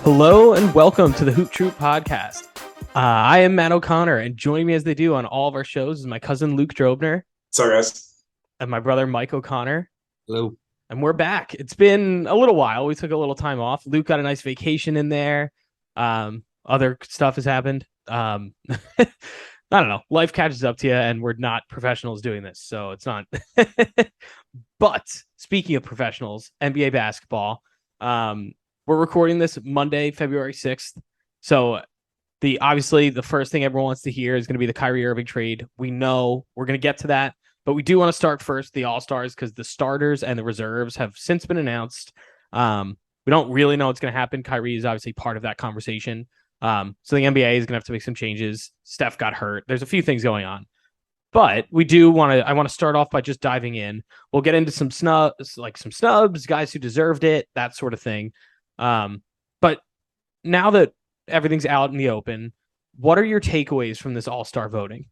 Hello and welcome to the Hoop Troop podcast. I am Matt O'Connor, and joining me as they do on all of our shows is my cousin Luke Drobner. What's up, guys? And my brother Mike O'Connor. Hello. And we're back. It's been a little while. We took a little time off. Luke got a nice vacation in there. Other stuff has happened. I don't know. Life catches up to you, and we're not professionals doing this, so it's not. But speaking of professionals, NBA basketball, we're recording this Monday, February 6th. So obviously the first thing everyone wants to hear is going to be the Kyrie Irving trade. We know we're going to get to that, but we do want to start first the All-Stars because the starters and the reserves have since been announced. We don't really know what's going to happen. Kyrie is obviously part of that conversation. So the NBA is going to have to make some changes. Steph got hurt. There's a few things going on. But I want to start off by just diving in. We'll get into some snubs, guys who deserved it, that sort of thing. But now that everything's out in the open, what are your takeaways from this all-star voting?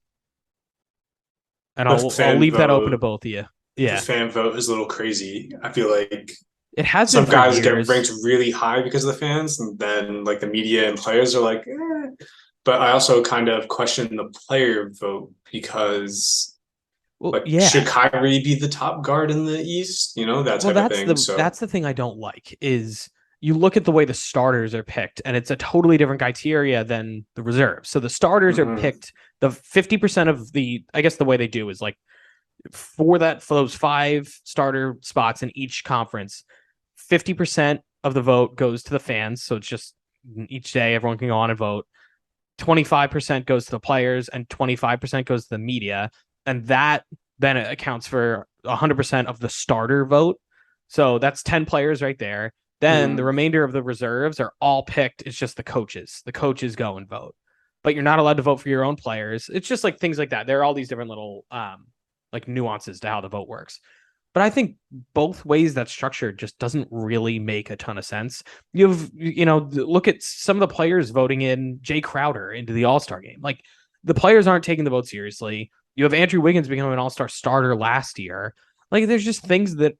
And I'll leave that open to both of you. Yeah. The fan vote is a little crazy. I feel like it has some guys get ranked really high because of the fans, and then like the media and players are like, eh. But I also kind of question the player vote because should Kyrie be the top guard in the East? You know, that type of thing. That's the thing I don't like is you look at the way the starters are picked, and it's a totally different criteria than the reserves. So the starters are picked, the 50% of I guess the way they do is like for those 5 starter spots in each conference, 50% of the vote goes to the fans. So it's just each day everyone can go on and vote. 25% goes to the players and 25% goes to the media. And that then accounts for 100% of the starter vote. So that's 10 players right there. Then the remainder of the reserves are all picked. It's just the coaches. The coaches go and vote. But you're not allowed to vote for your own players. It's just like things like that. There are all these different little like nuances to how the vote works. But I think both ways that's structured just doesn't really make a ton of sense. Look at some of the players voting in Jay Crowder into the All-Star game. Like the players aren't taking the vote seriously. You have Andrew Wiggins becoming an All-Star starter last year. Like there's just things that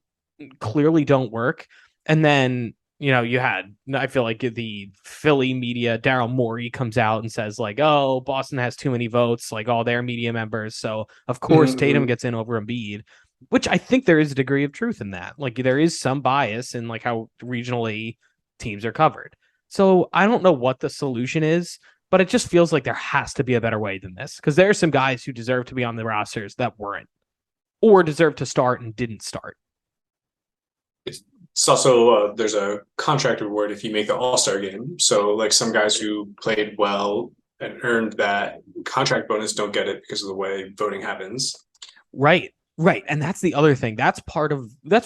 clearly don't work. And then, I feel like the Philly media, Daryl Morey comes out and says like, oh, Boston has too many votes, like all their media members. So of course Tatum gets in over Embiid, which I think there is a degree of truth in that. Like there is some bias in like how regionally teams are covered. So I don't know what the solution is, but it just feels like there has to be a better way than this because there are some guys who deserve to be on the rosters that weren't or deserve to start and didn't start. It's also there's a contract reward if you make the All-Star game. So like some guys who played well and earned that contract bonus don't get it because of the way voting happens. Right. And that's the other thing. That's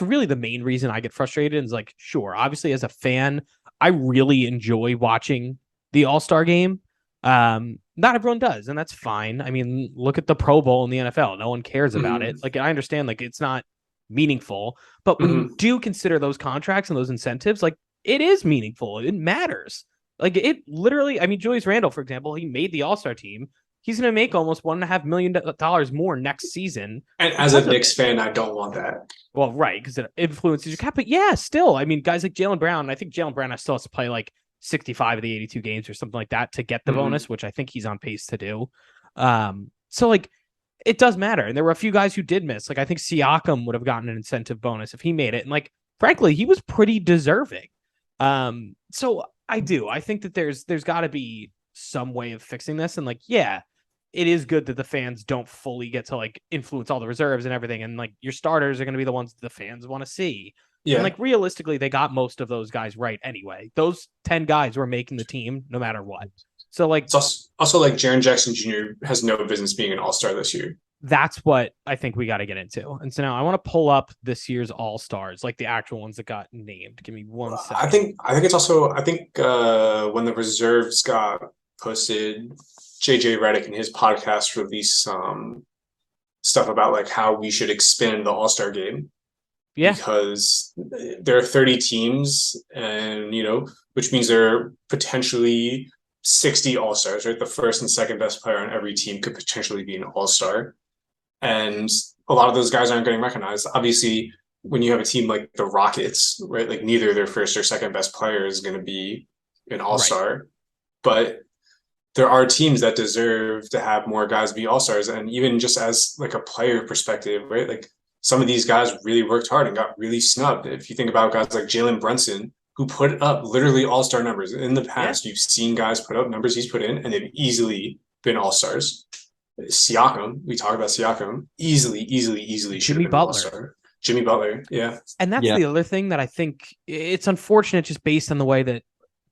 really the main reason I get frustrated. Is like, sure, obviously as a fan, I really enjoy watching the All-Star game. Not everyone does, and that's fine. I mean, look at the Pro Bowl in the NFL. No one cares about it. Like I understand like it's not meaningful, but when you do consider those contracts and those incentives, like it is meaningful. It matters. Like it literally, I mean, Julius Randle, for example, he made the All-Star team. He's going to make almost $1.5 million more next season. And as a Knicks fan, I don't want that. Well, right, because it influences your cap. But yeah, still, I mean, guys like Jaylen Brown, I think Jaylen Brown still has to play like 65 of the 82 games or something like that to get the bonus, which I think he's on pace to do. So like, it does matter. And there were a few guys who did miss. Like, I think Siakam would have gotten an incentive bonus if he made it. And like, frankly, he was pretty deserving. So I think that there's got to be some way of fixing this. And like, yeah, it is good that the fans don't fully get to like influence all the reserves and everything. And like your starters are going to be the ones the fans want to see. Yeah. And like realistically, they got most of those guys right anyway. Those 10 guys were making the team no matter what. So like it's also like Jaren Jackson Jr. has no business being an All-Star this year. That's what I think we got to get into. And so now I want to pull up this year's All-Stars, like the actual ones that got named. Give me one second. I think it's also when the reserves got posted, JJ Redick in his podcast released some stuff about like how we should expand the All-Star game. Yeah. Because there are 30 teams and, which means there are potentially 60 All-Stars, right? The first and second best player on every team could potentially be an All-Star. And a lot of those guys aren't getting recognized. Obviously, when you have a team like the Rockets, right, like neither their first or second best player is going to be an all-star, but there are teams that deserve to have more guys be all-stars. And even just as like a player perspective, right? Like some of these guys really worked hard and got really snubbed. If you think about guys like Jalen Brunson, who put up literally all-star numbers in the past, you've seen guys put up numbers he's put in, and they've easily been all-stars. Siakam, we talk about Siakam, easily should have been an all-star. Jimmy Butler, yeah. And that's the other thing that I think it's unfortunate, just based on the way that,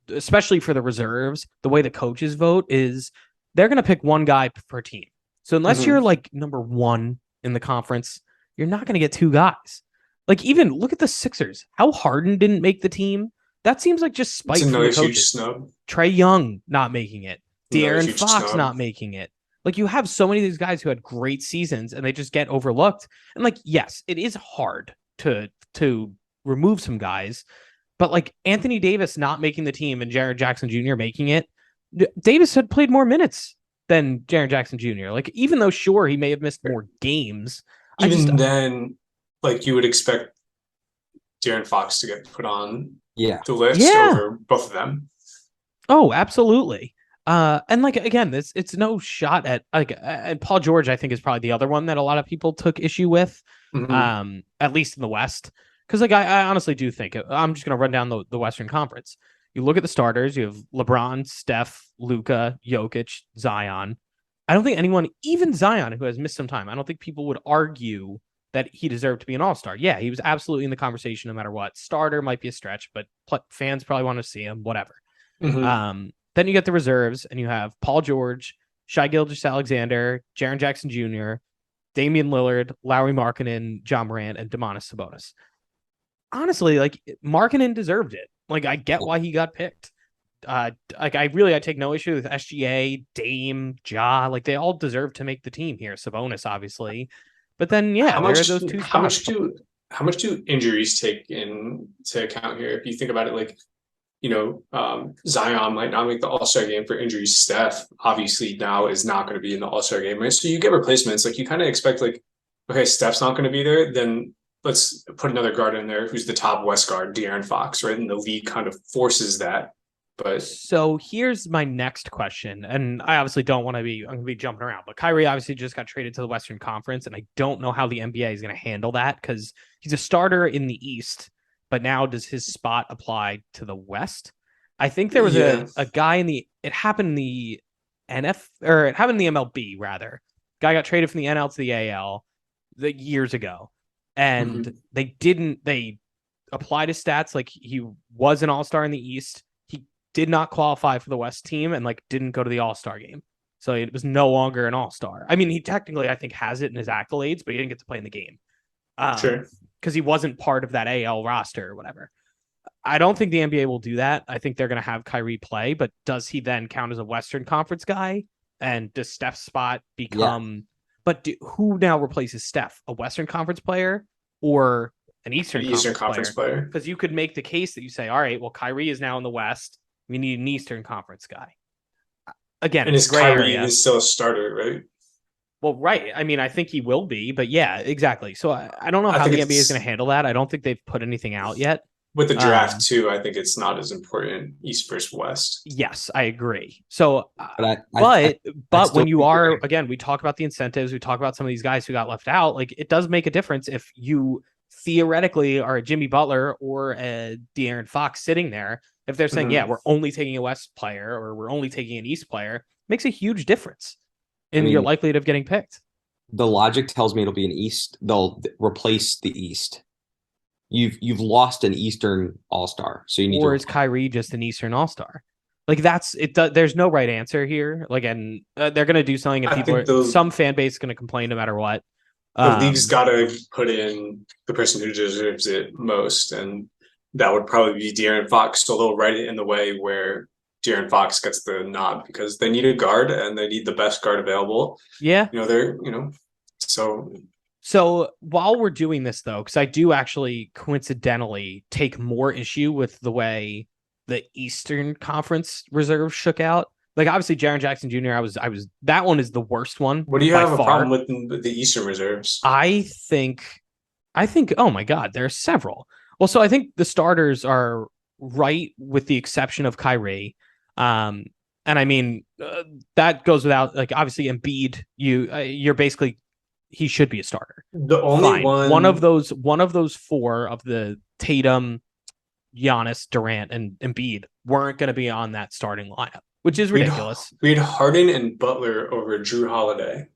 especially for the reserves, the way the coaches vote is they're going to pick one guy per team. So unless you're like number one in the conference, you're not going to get two guys. Like, even look at the Sixers. How Harden didn't make the team. That seems like just spite from the coaches. Trae Young not making it. De'Aaron Fox not making it. Like, you have so many of these guys who had great seasons and they just get overlooked. And like, yes, it is hard to remove some guys, but like Anthony Davis not making the team and Jaren Jackson Jr. making it, Davis had played more minutes than Jaren Jackson Jr. Like, even though sure he may have missed more games, then like you would expect De'Aaron Fox to get put on the list over both of them. Oh, absolutely. And like, again, it's no shot at like, and Paul George, I think, is probably the other one that a lot of people took issue with, at least in the West. Because like, I honestly do think, I'm just going to run down the Western Conference. You look at the starters, you have LeBron, Steph, Luka, Jokic, Zion. I don't think anyone, even Zion, who has missed some time, I don't think people would argue that he deserved to be an all-star. Yeah, he was absolutely in the conversation no matter what. Starter might be a stretch, but fans probably want to see him, whatever. Then you get the reserves, and you have Paul George, Shai Gilgeous-Alexander, Jaren Jackson Jr., Damian Lillard, Lauri Markkanen, John Morant, and Domantas Sabonis. Honestly, like, Markkanen deserved it. Like, I get why he got picked. I take no issue with SGA, Dame, Ja. Like, they all deserve to make the team here. Sabonis, obviously. But then, there are those two spots. How much do injuries take into account here? If you think about it, like, Zion might not make the All-Star game for injuries. Steph obviously now is not going to be in the All-Star game, right? So you get replacements. Like, you kind of expect, like, okay, Steph's not going to be there, then let's put another guard in there who's the top West guard, De'Aaron Fox, right? And the league kind of forces that. But so here's my next question, and I obviously don't want to be, I'm going to be jumping around, but Kyrie obviously just got traded to the Western Conference, and I don't know how the NBA is going to handle that because he's a starter in the East, but now does his spot apply to the West? I think there was a guy it happened in the MLB rather. Guy got traded from the NL to the AL years ago, and they applied his stats like he was an all-star in the East. Did not qualify for the West team and like didn't go to the All-Star game. So it was no longer an all-star. I mean, he technically, I think, has it in his accolades, but he didn't get to play in the game. Sure. Because he wasn't part of that AL roster or whatever. I don't think the NBA will do that. I think they're going to have Kyrie play, but does he then count as a Western Conference guy? And does Steph's spot become... But who now replaces Steph? A Western Conference player or an Eastern Conference player? Because you could make the case that you say, all right, well, Kyrie is now in the West. We need an Eastern Conference guy. Again, and is Kyrie is still a starter, right? Well, right. I mean, I think he will be, but yeah, exactly. So I don't know how the NBA is going to handle that. I don't think they've put anything out yet. With the draft, too, I think it's not as important, East versus West. Yes, I agree. So, but when you are, again, we talk about the incentives, we talk about some of these guys who got left out. Like, it does make a difference if you theoretically are a Jimmy Butler or a De'Aaron Fox sitting there. If they're saying, we're only taking a West player or we're only taking an East player, makes a huge difference in your likelihood of getting picked. The logic tells me it'll be an East. They'll replace the East. You've lost an Eastern All-Star, so you need. Or is Kyrie just an Eastern All-Star? Like that's it. There's no right answer here. Like, and they're gonna do something, and some fan base is gonna complain no matter what. The league's got to put in the person who deserves it most, and that would probably be De'Aaron Fox. So they'll write it in the way where De'Aaron Fox gets the nod because they need a guard and they need the best guard available. Yeah. So while we're doing this, though, because I do actually coincidentally take more issue with the way the Eastern Conference reserve shook out. Like, obviously, Jaren Jackson Jr., I was that one is the worst one. What do you have a problem with the Eastern reserves? I think, oh my God, there are several. Well, so I think the starters are right with the exception of Kyrie. And I mean, that goes without, like, obviously Embiid, you're basically, he should be a starter. The only Fine. One of those four of the Tatum, Giannis, Durant, and Embiid weren't going to be on that starting lineup, which is ridiculous. We had Harden and Butler over Drew Holiday.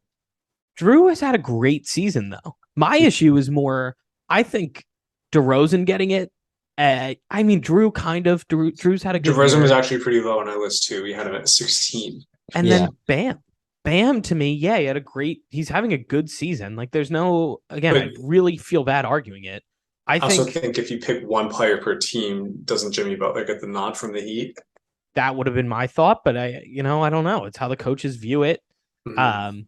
Drew has had a great season, though. My issue is more, I think DeRozan getting it. I mean, Drew's had a good DeRozan year. was actually pretty low on our list too. We had him at 16. And then Bam to me, he's having a good season. Like, there's no, again, I really feel bad arguing it. I also think if you pick one player per team, doesn't Jimmy Butler get the nod from the Heat? That would have been my thought, but I don't know. It's how the coaches view it. Mm-hmm.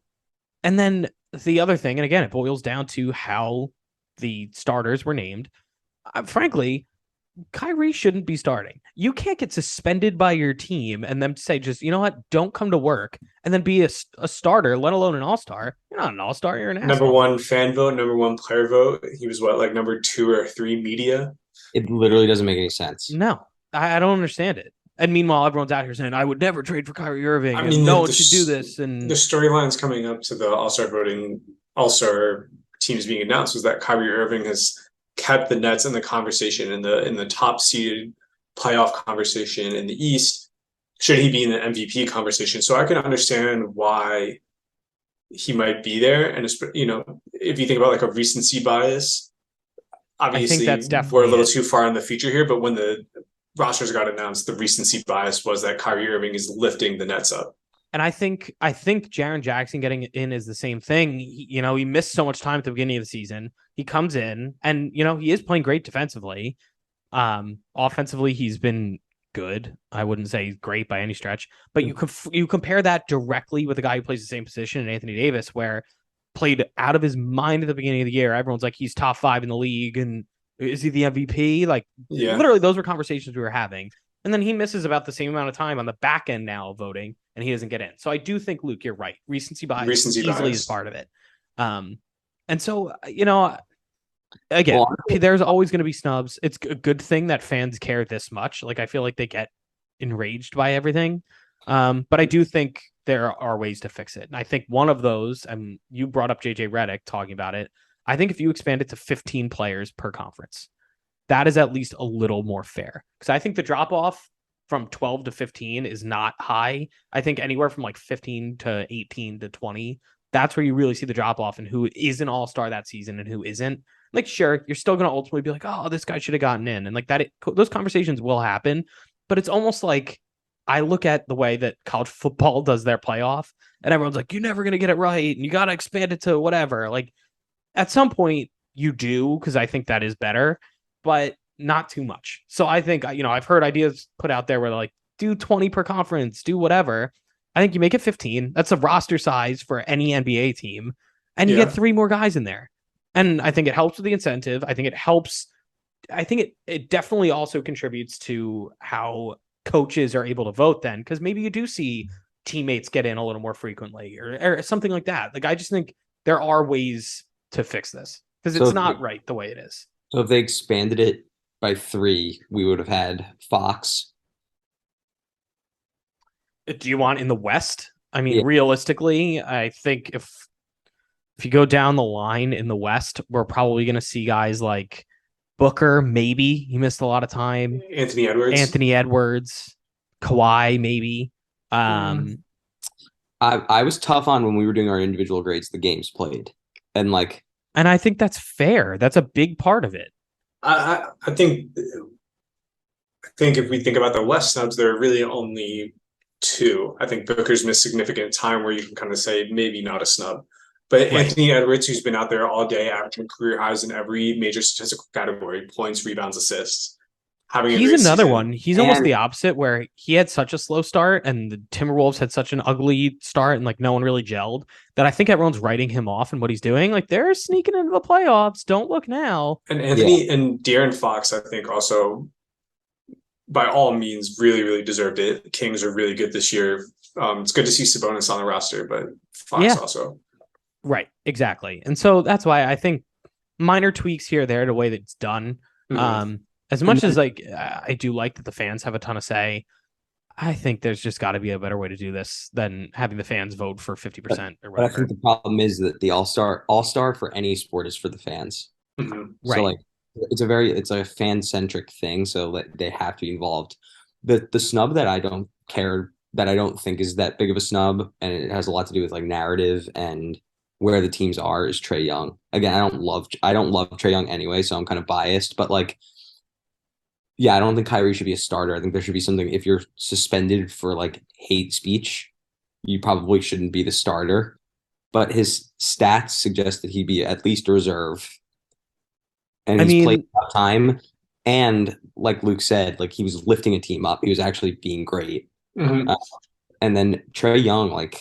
And then the other thing, and again, it boils down to how the starters were named. Frankly, Kyrie shouldn't be starting. You can't get suspended by your team and then say, just, you know what, don't come to work and then be a starter, let alone an all-star. You're not an all-star, you're an asshole. Number one fan vote, number one player vote. He was like number 2 or 3 media? It literally doesn't make any sense. No, I don't understand it. And meanwhile, everyone's out here saying, I would never trade for Kyrie Irving. I mean, no one should do this. And the storylines coming up to the all-star teams being announced was that Kyrie Irving has kept the Nets in the conversation, in the top seeded playoff conversation in the East. Should he be in the MVP conversation? So I can understand why he might be there. And, if you think about like a recency bias, obviously we're a little too far in the future here, but when the rosters got announced, the recency bias was that Kyrie Irving is lifting the Nets up. And I think Jaren Jackson getting in is the same thing. He missed so much time at the beginning of the season. He comes in and, he is playing great defensively. Offensively, he's been good. I wouldn't say great by any stretch, but you compare that directly with the guy who plays the same position in Anthony Davis, where played out of his mind at the beginning of the year. Everyone's like, he's top 5 in the league. And is he the MVP? Like, literally, those were conversations we were having. And then he misses about the same amount of time on the back end now of voting, and he doesn't get in. So I do think, Luke, you're right. Recency bias easily is part of it. And so, again, there's always going to be snubs. It's a good thing that fans care this much. Like, I feel like they get enraged by everything. But I do think there are ways to fix it. And I think one of those, and you brought up JJ Redick talking about it, I think if you expand it to 15 players per conference, that is at least a little more fair. Because I think the drop-off from 12 to 15 is not high. I think anywhere from like 15 to 18 to 20, that's where you really see the drop-off and who is an all-star that season and who isn't. Like, sure, you're still going to ultimately be like, oh, this guy should have gotten in. And like that, those conversations will happen. But it's almost like I look at the way that college football does their playoff, and everyone's like, you're never going to get it right, and you got to expand it to whatever. Like, at some point, you do, because I think that is better, but not too much. So I think, I've heard ideas put out there where they're like, do 20 per conference, do whatever. I think you make it 15. That's a roster size for any NBA team. And you get 3 more guys in there. And I think it helps with the incentive. I think it helps. I think it definitely also contributes to how coaches are able to vote then, because maybe you do see teammates get in a little more frequently or something like that. Like, I just think there are ways to fix this, because it's not right the way it is. So if they expanded it by 3, we would have had Fox. Do you want in the West? I mean, realistically, I think if you go down the line in the West, we're probably going to see guys like Booker, maybe. He missed a lot of time. Anthony Edwards. Kawhi, maybe. I was tough on when we were doing our individual grades, the games played. And I think that's fair. That's a big part of it. I think if we think about the West snubs, there are really only 2. I think Booker's missed significant time where you can kind of say maybe not a snub. But right. Anthony Edwards, who's been out there all day, averaging career highs in every major statistical category, points, rebounds, assists. He's another one. He's almost the opposite, where he had such a slow start and the Timberwolves had such an ugly start and like no one really gelled, that I think everyone's writing him off and what he's doing. Like, they're sneaking into the playoffs. Don't look now. And Anthony and De'Aaron Fox, I think, also by all means really, really deserved it. The Kings are really good this year. It's good to see Sabonis on the roster, but Fox also. Right, exactly. And so that's why I think minor tweaks here or there, the way that it's done. And as much as like I do like that the fans have a ton of say, I think there's just got to be a better way to do this than having the fans vote for 50% or But I whatever. think the problem is that the all star for any sport is for the fans. Mhm. So Right. like it's a fan centric thing. So that they have to be involved. The snub that I don't care that I don't think is that big of a snub, and it has a lot to do with like narrative and where the teams are is Trae Young. Again, I don't love Trae Young anyway, so I'm kind of biased. But like, yeah, I don't think Kyrie should be a starter. I think there should be something if you're suspended for like hate speech, you probably shouldn't be the starter. But his stats suggest that he'd be at least a reserve, and I he's played mean, time. And like Luke said, like he was lifting a team up. He was actually being great. Mhm. Uh, and then Trae Young, like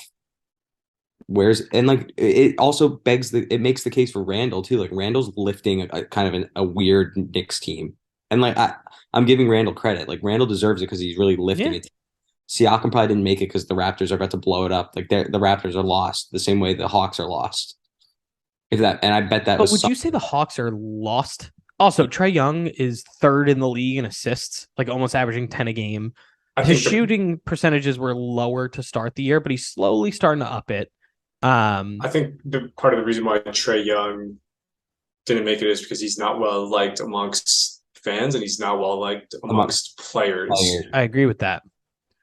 where's and like it also it makes the case for Randall too. Like Randall's lifting a kind of a weird Knicks team, and like I'm giving Randall credit. Like Randall deserves it because he's really lifting yeah. it. Siakam probably didn't make it because the Raptors are about to blow it up. Like the Raptors are lost the same way the Hawks are lost. If that, and I bet that But was would you say the Hawks are lost? Also, Trae Young is third in the league in assists, like almost averaging 10 a game. I His think the shooting percentages were lower to start the year, but he's slowly starting to up it. Um, I think the part of the reason why Trae Young didn't make it is because he's not well liked amongst fans and he's not well liked amongst amongst players. players. I agree with that.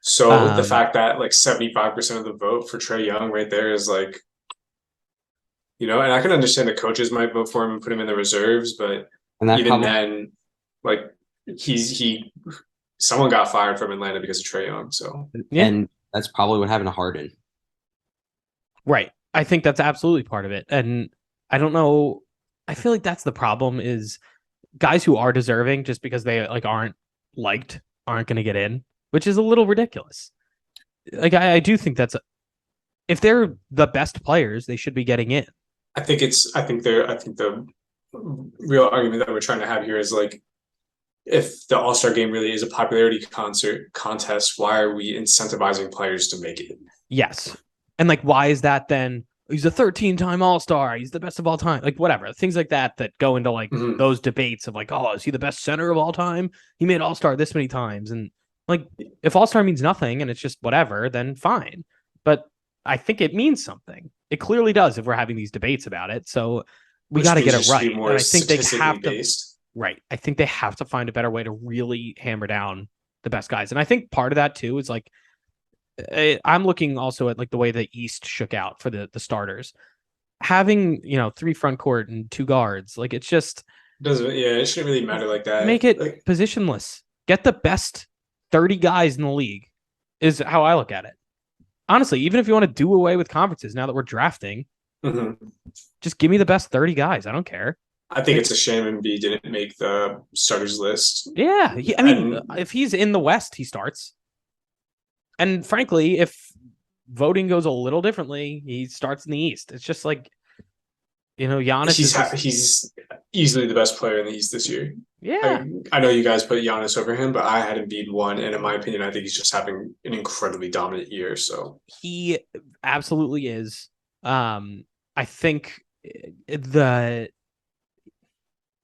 So the Um, fact that like 75% of the vote for Trae Young right there is like, and I can understand the coaches might vote for him and put him in the reserves, but And that even probably then, like he someone got fired from Atlanta because of Trae Young. So yeah, and that's probably what happened to Harden. right. I think that's absolutely part of it. And I don't know. I feel like that's the problem is guys who are deserving just because they like aren't liked aren't going to get in, which is a little ridiculous. Like I do think that's if they're the best players, they should be getting in. I think the real argument that we're trying to have here is like if the All-Star game really is a popularity contest, why are we incentivizing players to make it? Yes. And like, why is that then? He's a 13-time All-Star. He's the best of all time. Like, whatever. Things like that go into like Mhm. those debates of like, oh, is he the best center of all time? He made All-Star this many times. And like, if All-Star means nothing and it's just whatever, then fine. But I think it means something. It clearly does if we're having these debates about it. So we Which got to means get it it should be right. more And I think they statistically have to, based. right. I think they have to find a better way to really hammer down the best guys. And I think part of that too is like, I'm looking also at like the way the East shook out for the starters. Having, three front court and two guards, like it's just Doesn't Yeah, it shouldn't really matter like that. make it Like positionless. Get the best 30 guys in the league is how I look at it. Honestly, even if you want to do away with conferences now that we're drafting, mhm. just give me the best 30 guys. I don't care. I think Like, it's a shame Embiid didn't make the starters list. yeah, I mean, And if he's in the West, he starts. And frankly, if voting goes a little differently, he starts in the East. It's just like, Giannis is just, he's easily the best player in the East this year. yeah, I know you guys put Giannis over him, but I had Embiid one, and in my opinion, I think he's just having an incredibly dominant year. So he absolutely is. I think the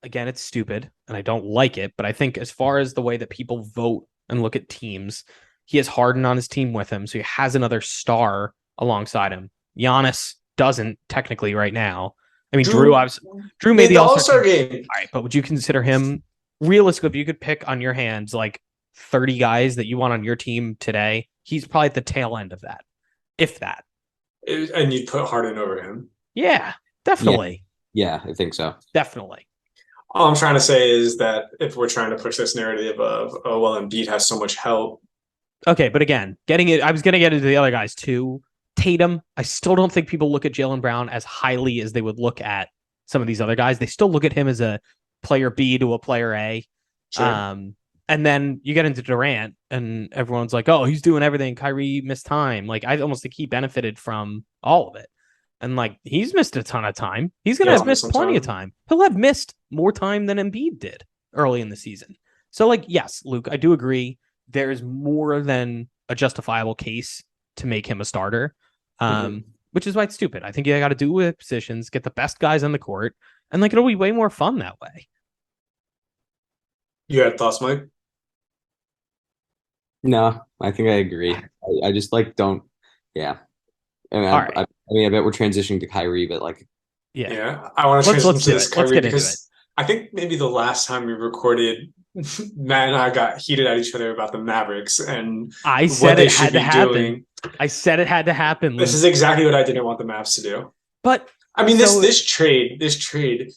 again, it's stupid and I don't like it, but I think as far as the way that people vote and look at teams, he has Harden on his team with him, so he has another star alongside him. Giannis doesn't technically right now. I mean, Drew made made the the All Star All-Star team. game. All right, but would you consider him realistically? If you could pick on your hands like 30 guys that you want on your team today, he's probably at the tail end of that, if that. And you'd put Harden over him. Yeah, definitely, Yeah, I think so. definitely. All I'm trying to say is that if we're trying to push this narrative of, oh, well, Embiid has so much help. Okay, but again, I was going to get into the other guys too. Tatum, I still don't think people look at Jaylen Brown as highly as they would look at some of these other guys. They still look at him as a player B to a player A. Sure. And then you get into Durant, and everyone's like, "Oh, he's doing everything." Kyrie missed time. Like I almost think he benefited from all of it. And like he's missed a ton of time. He's gonna Yeah, have missed plenty of time. He'll have missed more time than Embiid did early in the season. So like, yes, Luke, I do agree. There's more than a justifiable case to make him a starter. Which is why it's stupid. I think you got to do with positions, get the best guys on the court, and like it'll be way more fun that way. You had thoughts, Mike? No, I think I agree. I just like don't. Yeah, I mean, All right. I bet we're transitioning to Kyrie, but like, Yeah. Yeah, I want to transition Let's to do this it. Let's Kyrie get into it. because I think maybe the last time we recorded, Matt and I got heated at each other about the Mavericks and I what said they it should had to be happen. doing. I said it had to happen. This is exactly what I didn't want the Mavs to do. But I mean, so this trade is it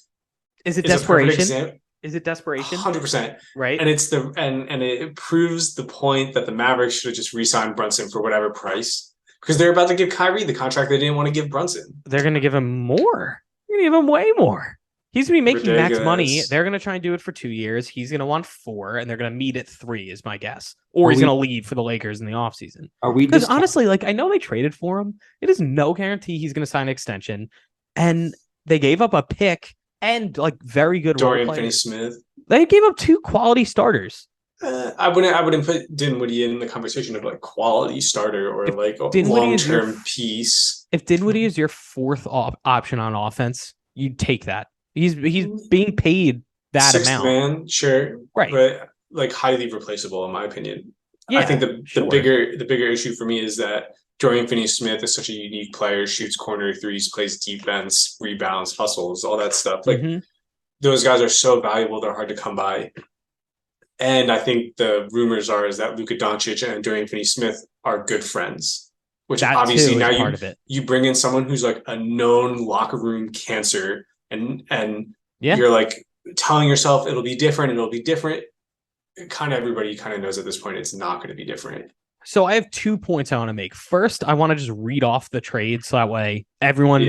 is a perfect desperation? example. Is it desperation? 100%. Right? And it proves the point that the Mavericks should have just re-signed Brunson for whatever price because they're about to give Kyrie the contract they didn't want to give Brunson. They're going to give him more. They're going to give him way more. He's going to be making max money. They're going to try and do it for 2 years. He's going to want 4, and they're going to meet at 3, is my guess. Or he's going to leave for the Lakers in the offseason. Because honestly, like, I know they traded for him. It is no guarantee he's going to sign an extension. And they gave up a pick and like very good Dorian role players. Finney-Smith. They gave up 2 quality starters. I wouldn't put Dinwiddie in the conversation of like quality starter or like a long-term piece. If Dinwiddie is your 4th option on offense, you'd take that. He's being paid that 6th amount. Man, sure, right? But like highly replaceable in my opinion. Yeah, I think the bigger issue for me is that Dorian Finney-Smith is such a unique player. Shoots corner threes, plays defense, rebounds, hustles, all that stuff. Like those guys are so valuable; they're hard to come by. And I think the rumors is that Luka Doncic and Dorian Finney-Smith are good friends, which that obviously now part of it. You bring in someone who's like a known locker room cancer, and yeah. You're like telling yourself it'll be different. Kind of everybody kind of knows at this point it's not going to be different. So I have 2 points I want to make. First, I want to just read off the trade so that way everyone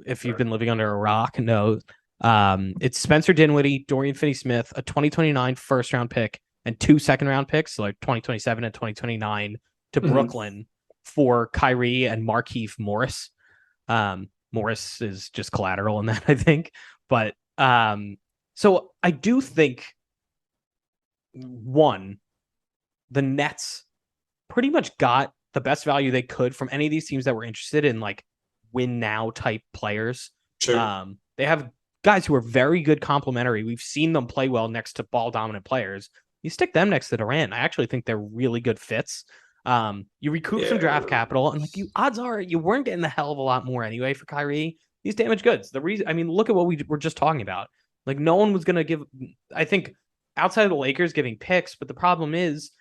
if you've been living under a rock, knows. It's Spencer Dinwiddie, Dorian Finney-Smith, a 2029 first-round pick, and 2 second-round picks, so like 2027 and 2029, to Brooklyn for Kyrie and Markieff Morris. Morris is just collateral in that, I think. But so I do think, one, the Nets pretty much got the best value they could from any of these teams that were interested in like win now type players. Sure. They have guys who are very good complementary. We've seen them play well next to ball dominant players. You stick them next to Durant, I actually think they're really good fits. You recoup some draft capital, and like odds are you weren't getting the hell of a lot more anyway for Kyrie. These damaged goods. The reason, I mean, look at what we were just talking about. Like no one was going to give, I think, outside of the Lakers giving picks, but the problem is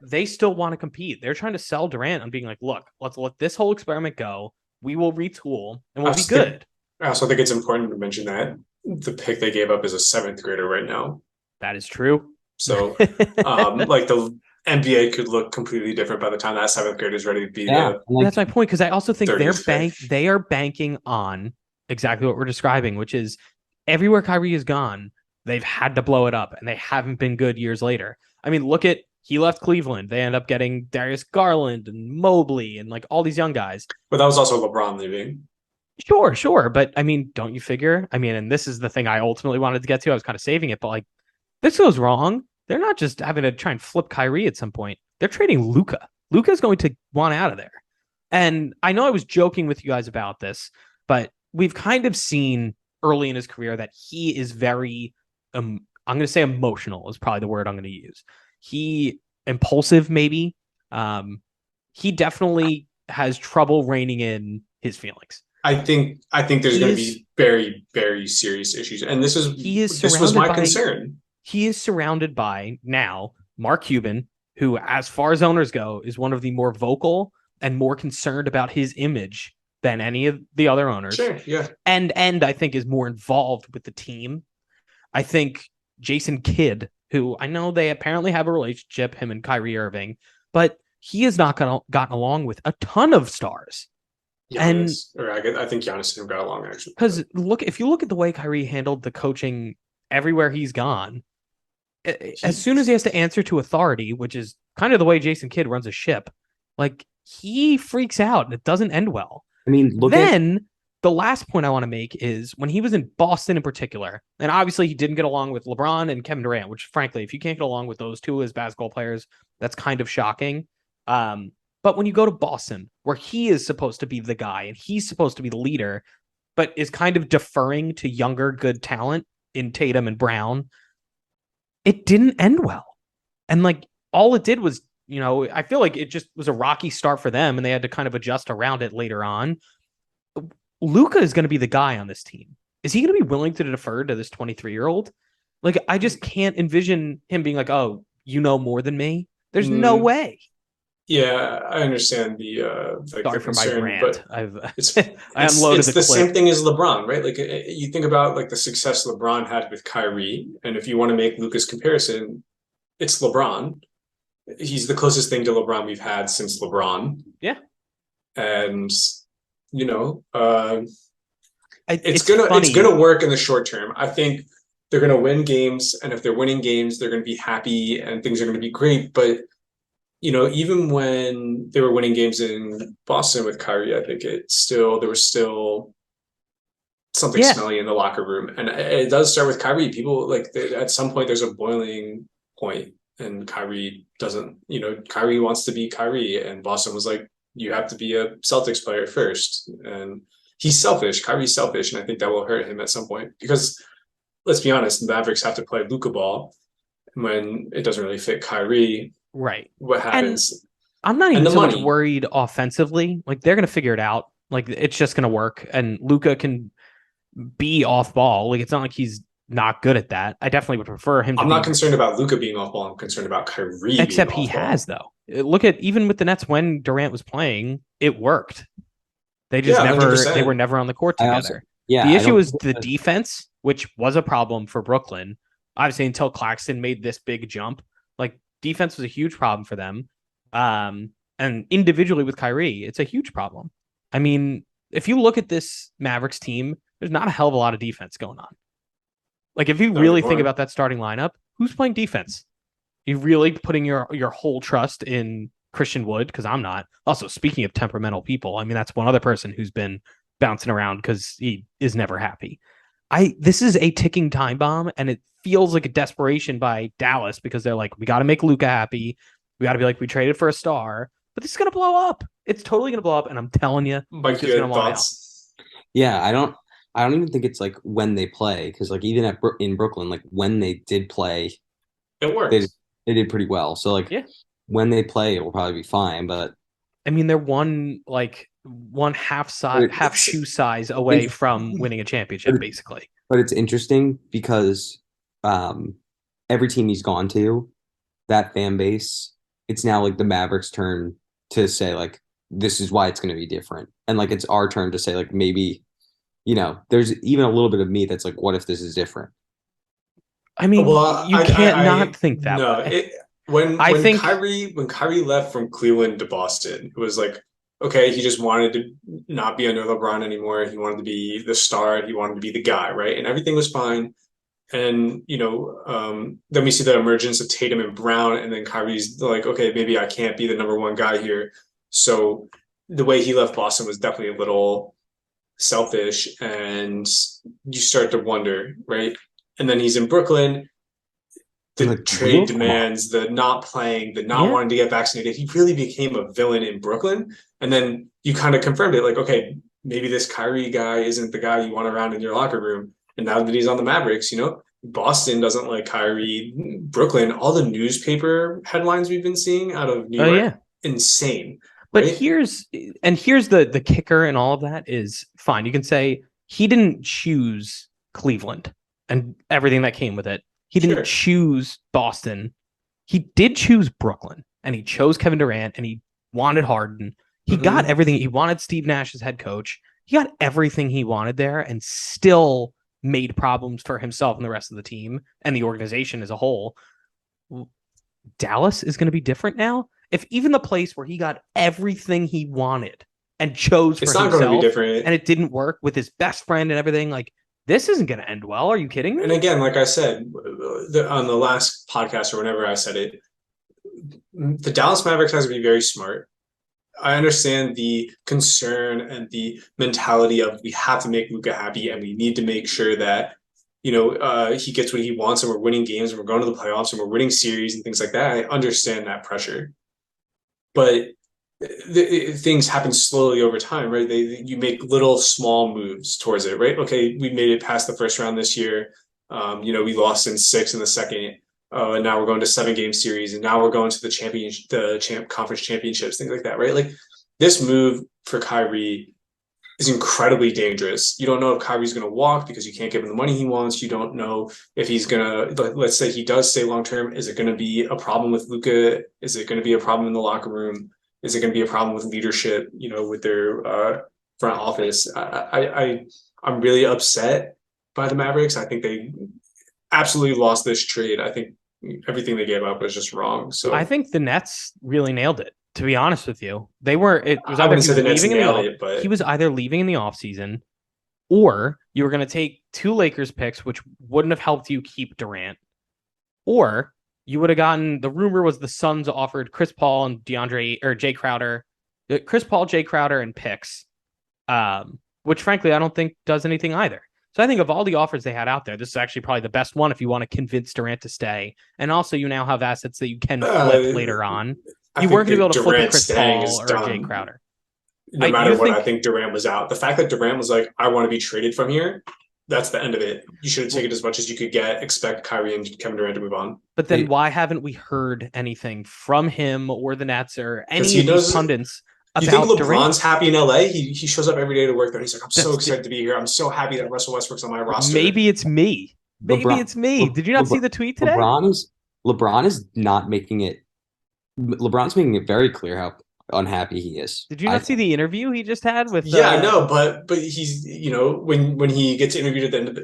they still want to compete. They're trying to sell Durant on being like, look, let's let this whole experiment go. We will retool and we'll be good. I also think it's important to mention that the pick they gave up is a 7th grader right now. That is true. So, like the NBA could look completely different by the time that 7th grader is ready to be. That's my point, because I also think they are banking on exactly what we're describing, which is everywhere Kyrie is gone, they've had to blow it up, and they haven't been good years later. I mean, look at he left Cleveland. They end up getting Darius Garland and Mobley and like all these young guys. But that was also LeBron leaving. Sure. But I mean, don't you figure? I mean, and this is the thing I ultimately wanted to get to. I was kind of saving it, but like this goes wrong. They're not just having to try and flip Kyrie at some point. They're trading Luka. Luka's going to want out of there. And I know I was joking with you guys about this, but we've kind of seen early in his career that he is very, I'm going to say emotional is probably the word I'm going to use. He impulsive, maybe. He definitely has trouble reining in his feelings. I think there's going to be very, very serious issues. And this was my concern. He is surrounded by now Mark Cuban, who, as far as owners go, is one of the more vocal and more concerned about his image than any of the other owners. Sure, yeah. And I think is more involved with the team. I think Jason Kidd, who I know they apparently have a relationship, him and Kyrie Irving, but he has not gotten along with a ton of stars. Giannis, I think Giannis and him got along, actually. Because if you look at the way Kyrie handled the coaching everywhere he's gone, as soon as he has to answer to authority, which is kind of the way Jason Kidd runs a ship, like he freaks out and it doesn't end well. I mean, the last point I want to make is when he was in Boston in particular, and obviously he didn't get along with LeBron and Kevin Durant, which frankly, if you can't get along with those two as basketball players, that's kind of shocking. But when you go to Boston, where he is supposed to be the guy and he's supposed to be the leader, but is kind of deferring to younger, good talent in Tatum and Brown, it didn't end well. And like all it did was, I feel like it just was a rocky start for them and they had to kind of adjust around it later on. Luka is going to be the guy on this team. Is he going to be willing to defer to this 23-year-old? Like, I just can't envision him being like, oh, you know more than me. There's no way. Yeah, I understand the Sorry for concern, my rant. but I unloaded it's the same thing as LeBron, right? Like you think about like the success LeBron had with Kyrie, and if you want to make Luka's comparison, it's LeBron. He's the closest thing to LeBron we've had since LeBron. Yeah, and it's gonna work in the short term. I think they're gonna win games, and if they're winning games, they're gonna be happy and things are gonna be great. But even when they were winning games in Boston with Kyrie, I think there was still something smelly in the locker room, and it does start with Kyrie. People at some point there's a boiling point, and Kyrie doesn't. Kyrie wants to be Kyrie, and Boston was like, you have to be a Celtics player first, and he's selfish. Kyrie's selfish, and I think that will hurt him at some point because let's be honest, the Mavericks have to play Luka ball when it doesn't really fit Kyrie. Right. What happens? And I'm not even so much worried offensively. Like they're going to figure it out. Like it's just going to work. And Luka can be off ball. Like it's not like he's not good at that. I definitely would prefer him. I'm not concerned about Luka being off ball. I'm concerned about Kyrie. Except he has though. Look at even with the Nets when Durant was playing, it worked. They just they were never on the court together. The issue was the defense, which was a problem for Brooklyn. Obviously, until Claxton made this big jump, like defense was a huge problem for them. And individually with Kyrie, it's a huge problem. I mean, if you look at this Mavericks team, there's not a hell of a lot of defense going on. Like if you really think about that starting lineup, who's playing defense? You really putting your whole trust in Christian Wood? Because I'm not. Also, speaking of temperamental people, I mean, that's one other person who's been bouncing around because he is never happy. This is a ticking time bomb, and it feels like a desperation by Dallas because they're like, we got to make Luka happy. We got to be like, we traded for a star, but this is going to blow up. It's totally going to blow up, and I'm telling you, Mike, you have thoughts? Yeah, I don't even think it's like when they play because like even in Brooklyn, like when they did play, it worked. They did pretty well. So like when they play, it will probably be fine. But I mean, they're one half shoe size away from winning a championship, basically. But it's interesting because every team he's gone to, that fan base, it's now like the Mavericks' turn to say like this is why it's going to be different, and like it's our turn to say like maybe, there's even a little bit of me that's like, what if this is different? I mean, you can't not think that way. When Kyrie left from Cleveland to Boston, it was like, okay, he just wanted to not be under LeBron anymore. He wanted to be the star. He wanted to be the guy, right? And everything was fine. And, then we see the emergence of Tatum and Brown, and then Kyrie's like, okay, maybe I can't be the number one guy here. So the way he left Boston was definitely a little selfish, and you start to wonder, right? And then he's in Brooklyn. The trade demands, the not playing, the not wanting to get vaccinated. He really became a villain in Brooklyn. And then you kind of confirmed it, like, okay, maybe this Kyrie guy isn't the guy you want around in your locker room. And now that he's on the Mavericks, Boston doesn't like Kyrie. Brooklyn, all the newspaper headlines we've been seeing out of New York, insane. But here's the kicker in all of that is fine. You can say he didn't choose Cleveland and everything that came with it. He didn't choose Boston. He did choose Brooklyn, and he chose Kevin Durant, and he wanted Harden. He got everything. He wanted Steve Nash as head coach. He got everything he wanted there and still made problems for himself and the rest of the team and the organization as a whole. Dallas is going to be different now. If even the place where he got everything he wanted and chose for himself, going to be different, and it didn't work with his best friend and everything, like, this isn't going to end well. Are you kidding me? And again, like I said, on the last podcast or whenever I said it, the Dallas Mavericks has to be very smart. I understand the concern and the mentality of we have to make Luka happy and we need to make sure that, he gets what he wants and we're winning games and we're going to the playoffs and we're winning series and things like that. I understand that pressure. But things happen slowly over time, right? You make little small moves towards it, right? Okay, we made it past the first round this year. We lost in 6 in the second. and now we're going to 7-game series, and now we're going to the conference championships, things like that, right? Like this move for Kyrie is incredibly dangerous. You don't know if Kyrie's going to walk because you can't give him the money he wants. You don't know if he's going to, let's say he does stay long term. Is it going to be a problem with Luka? Is it going to be a problem in the locker room? Is it going to be a problem with leadership, with their front office? I'm really upset by the Mavericks. I think they absolutely lost this trade. I think everything they gave up was just wrong. So I think the Nets really nailed it. To be honest with you, they were. It was I either wouldn't say the Nets nailed it, but he was either leaving in the offseason, or you were going to take 2 Lakers picks, which wouldn't have helped you keep Durant, or you would have gotten. The rumor was the Suns offered Chris Paul and Jay Crowder, Chris Paul, Jay Crowder, and picks, which frankly I don't think does anything either. So I think of all the offers they had out there, this is actually probably the best one if you want to convince Durant to stay, and also you now have assets that you can flip later on. You weren't going to be able to flip Chris Paul or Jay Crowder. No matter what, I think Durant was out. The fact that Durant was like, I want to be traded from here, that's the end of it. You should have taken as much as you could get, expect Kyrie and Kevin Durant to move on. But then why haven't we heard anything from him or the Nets or any of these pundits about You think LeBron's Durant? happy in LA? He shows up every day to work there. He's like, I'm so excited to be here. I'm so happy that Russell Westbrook's on my roster. Maybe it's me. It's me. Did you not see the tweet today? LeBron is not making it. LeBron's making it very clear how unhappy he is. Did you not see the interview he just had with? Yeah, I know, but he's when he gets interviewed at the end of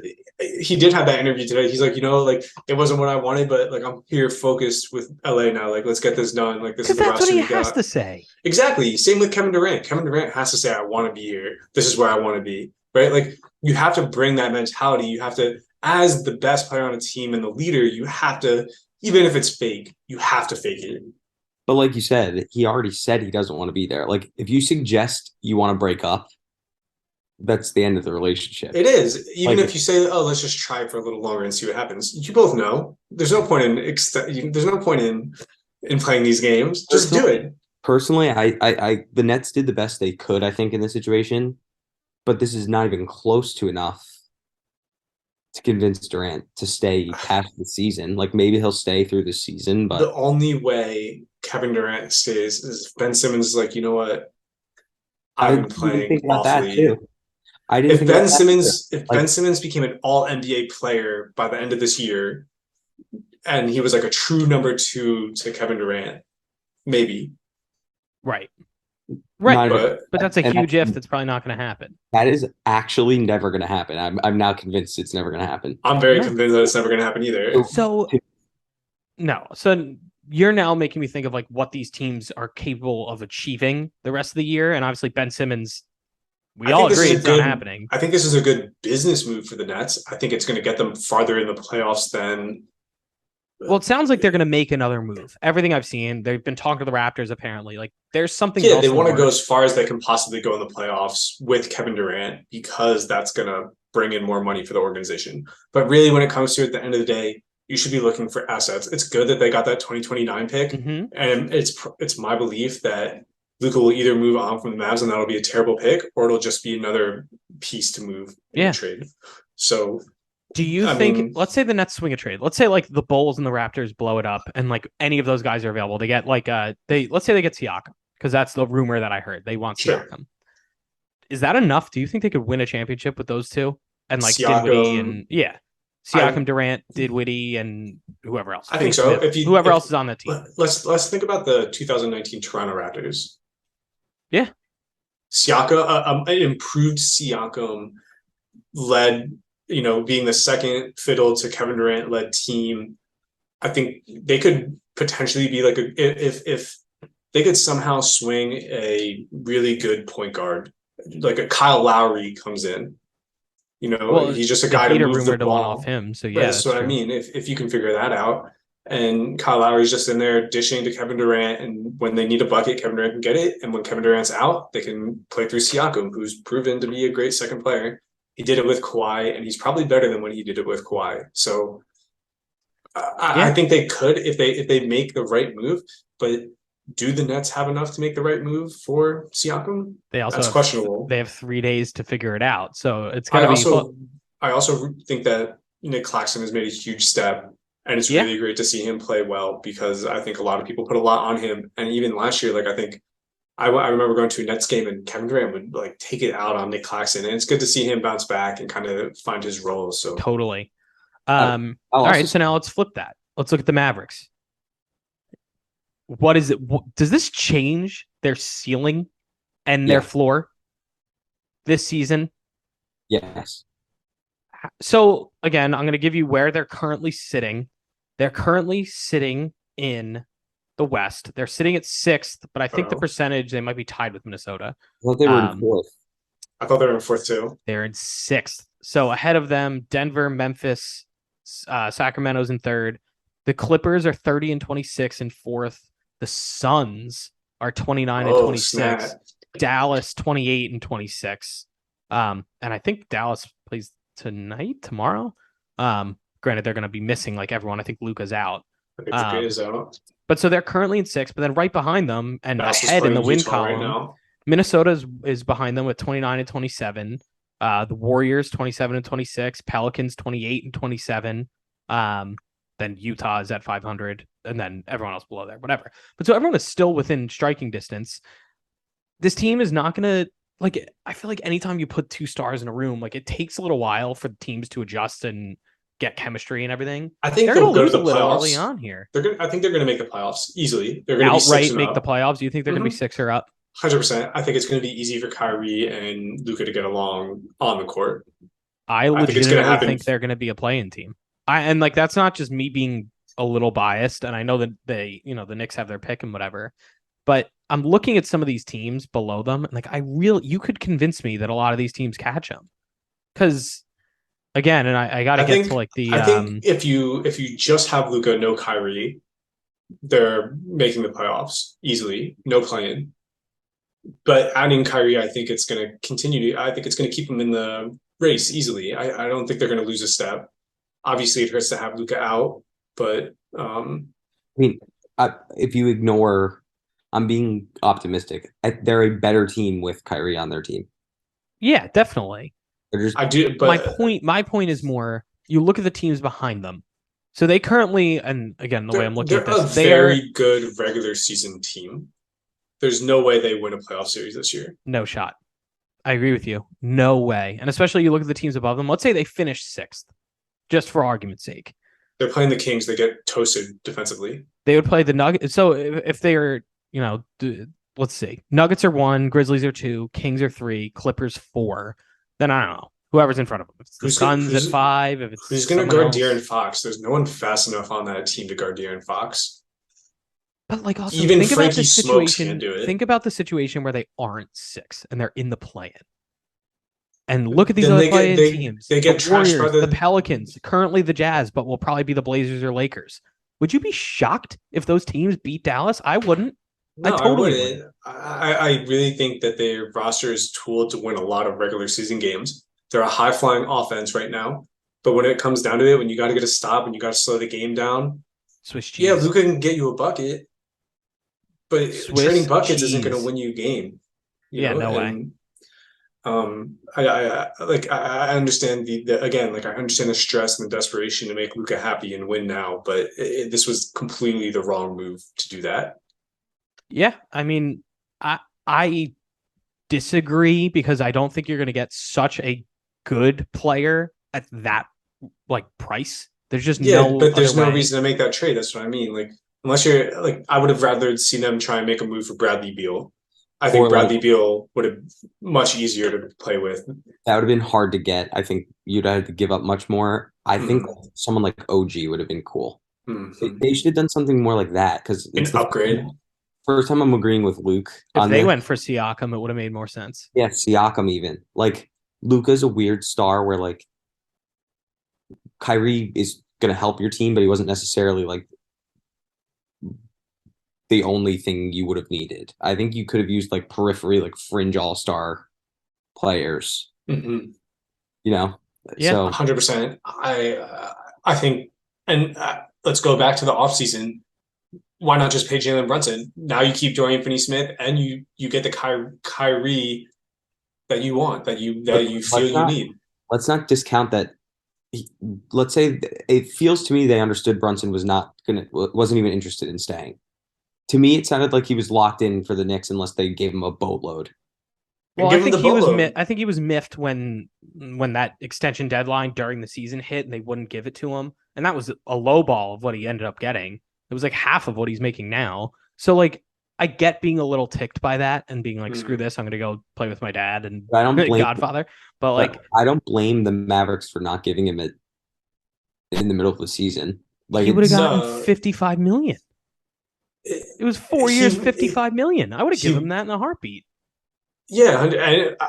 he did have that interview today. He's like, it wasn't what I wanted, but like I'm here focused with LA now. Like let's get this done. Like this is the that's what he has got. To say. Exactly. Same with Kevin Durant. Kevin Durant has to say, I want to be here. This is where I want to be. Right? Like you have to bring that mentality. You have to, as the best player on a team and the leader, you have to, even if it's fake, you have to fake it. But like you said, he already said he doesn't want to be there. Like if you suggest you want to break up, that's the end of the relationship. It is. Even if you say, "Oh, let's just try for a little longer and see what happens." You both know there's no point in playing these games. Just do it. Personally, I the Nets did the best they could, I think, in this situation, but this is not even close to enough to convince Durant to stay past the season. Like maybe he'll stay through the season, but the only way Kevin Durant stays is if Ben Simmons is like, you know what? I've been playing awfully. If Ben Simmons became an all NBA player by the end of this year and he was like a true number 2 to Kevin Durant, maybe. Right. But that's a huge if that's probably not going to happen. That is actually never going to happen. I'm now convinced it's never going to happen. I'm very convinced that it's never going to happen either. So you're now making me think of like what these teams are capable of achieving the rest of the year. And obviously Ben Simmons, we all agree it's not happening. I think this is a good business move for the Nets. I think it's going to get them farther in the playoffs than. Well, it sounds like they're going to make another move. Everything I've seen, they've been talking to the Raptors apparently. Like there's something. Yeah, they want to go as far as they can possibly go in the playoffs with Kevin Durant because that's going to bring in more money for the organization. But really, when it comes to it, at the end of the day, you should be looking for assets. It's good that they got that 2029 pick, and it's my belief that Luka will either move on from the Mavs and that'll be a terrible pick, or it'll just be another piece to move in the trade. So. Do you think, let's say the Nets swing a trade. Let's say like the Bulls and the Raptors blow it up and like any of those guys are available. They get like, let's say they get Siakam because that's the rumor that I heard. They want Siakam. Is that enough? Do you think they could win a championship with those two? And like Dinwiddie and Siakam, Durant, Dinwiddie, and whoever else. I think so. Whoever else is on that team. Let's think about the 2019 Toronto Raptors. Yeah. Siakam, an improved Siakam led, being the second fiddle to Kevin Durant led team. I think they could potentially be like if they could somehow swing a really good point guard, like a Kyle Lowry comes in. He's just a guy to move the ball off him. So that's what I mean. If you can figure that out, and Kyle Lowry's just in there dishing to Kevin Durant, and when they need a bucket, Kevin Durant can get it, and when Kevin Durant's out, they can play through Siakam, who's proven to be a great second player. He did it with Kawhi, and he's probably better than when he did it with Kawhi. So I think they could if they make the right move. But do the Nets have enough to make the right move for Siakam? That's questionable. They have 3 days to figure it out. So it's going to be. I also think that Nick Claxton has made a huge step And it's really great to see him play well because I think a lot of people put a lot on him. And even last year, like I think I remember going to a Nets game and Kevin Durant would like take it out on Nick Claxton. And it's good to see him bounce back and kind of find his role. So totally. All right, so now let's flip that. Let's look at the Mavericks. What is it? Does this change their ceiling and their floor this season? Yes. So again, I'm going to give you where they're currently sitting. They're currently sitting in the West. They're sitting at 6th, but I think the percentage, they might be tied with Minnesota. I thought they were in 4th. I thought they were in 4th too. They're in 6th. So ahead of them, Denver, Memphis, Sacramento's in 3rd. The Clippers are 30 and 26 in 4th. The Suns are 29 and 26. Snap. Dallas 28 and 26. And I think Dallas plays tomorrow. Granted, they're going to be missing like everyone. I think Luka's out. I think is out. But so they're currently in 6th, but then right behind them and ahead in the win column, right, Minnesota is behind them with 29 and 27. The Warriors 27 and 26. Pelicans 28 and 27. Then Utah is at 500, and then everyone else below there, whatever. But so everyone is still within striking distance. This team is not going to, like, I feel like anytime you put 2 stars in a room, like it takes a little while for the teams to adjust and get chemistry and everything. I think they're going to lose the a little playoffs early on here. I think they're going to make the playoffs easily. They're going to outright make the playoffs. Do you think they're going to be 6 or up? 100%. I think it's going to be easy for Kyrie and Luka to get along on the court. I legitimately think they're going to be a play-in team. And like that's not just me being a little biased, and I know that the Knicks have their pick and whatever, but I'm looking at some of these teams below them, and like you could convince me that a lot of these teams catch them, because again, and I got to get to like the. I think if you just have Luka, no Kyrie, they're making the playoffs easily, no play-in. But adding Kyrie, I think it's going to continue. I think it's going to keep them in the race easily. I don't think they're going to lose a step. Obviously, it hurts to have Luka out, but I mean, if you ignore, I'm being optimistic. They're a better team with Kyrie on their team. Yeah, definitely. I do, but my point is more. You look at the teams behind them. So they currently, and again, the way I'm looking at this, they're a very good regular season team. There's no way they win a playoff series this year. No shot. I agree with you. No way. And especially you look at the teams above them. Let's say they finish 6th. Just for argument's sake. They're playing the Kings. They get toasted defensively. They would play the Nuggets. So if they are, let's see. Nuggets are 1, Grizzlies are 2, Kings are 3, Clippers 4. Then I don't know. Whoever's in front of them. If it's the Suns at 5. If it's who's going to guard De'Aaron Fox? There's no one fast enough on that team to guard De'Aaron Fox. But like also even think Frankie about the Smokes situation. can do it. Think about the situation where they aren't 6 and they're in the play-in. And look at these other play-in teams. They get the trashed Warriors, by the Pelicans, currently the Jazz, but will probably be the Blazers or Lakers. Would you be shocked if those teams beat Dallas? I wouldn't. No, I totally wouldn't. I really think that their roster is tooled to win a lot of regular season games. They're a high-flying offense right now. But when it comes down to it, when you got to get a stop and you got to slow the game down, Swiss cheese. Yeah, Luka can get you a bucket, but trading buckets isn't going to win you a game. No way. I understand I understand the stress and the desperation to make Luka happy and win now, but this was completely the wrong move to do that. Yeah, I mean, I disagree because I don't think you're going to get such a good player at that price. There's just there's no reason to make that trade. That's what I mean. Like, unless you're I would have rather seen them try and make a move for Bradley Beal. I think Bradley Beal would have much easier to play with. That would have been hard to get. I think you'd have to give up much more. I think someone like OG would have been cool. They should have done something more like that because it's an upgrade. First time I'm agreeing with Luke. If they went for Siakam, it would have made more sense. Yeah, Siakam even. Luka's a weird star where Kyrie is going to help your team, but he wasn't necessarily the only thing you would have needed. I think you could have used periphery, fringe all-star players. Mm-hmm. Yeah, so 100%. I think, and let's go back to the offseason. Why not just pay Jalen Brunson? Now you keep Dorian Finney-Smith, and you get the Kyrie that you want, that you feel you need. Let's not discount that let's say it feels to me they understood Brunson wasn't even interested in staying. To me, it sounded like he was locked in for the Knicks unless they gave him a boatload. Well, give him the boatload. I think he was miffed when that extension deadline during the season hit and they wouldn't give it to him, and that was a low ball of what he ended up getting. It was like half of what he's making now. So like, I get being a little ticked by that and being like, screw this, I'm gonna go play with my dad and I don't blame Godfather. But like, I don't blame the Mavericks for not giving him it in the middle of the season. Like, he would have gotten $55 million. It was 4 years, $55 million. I would have given him that in a heartbeat. Yeah,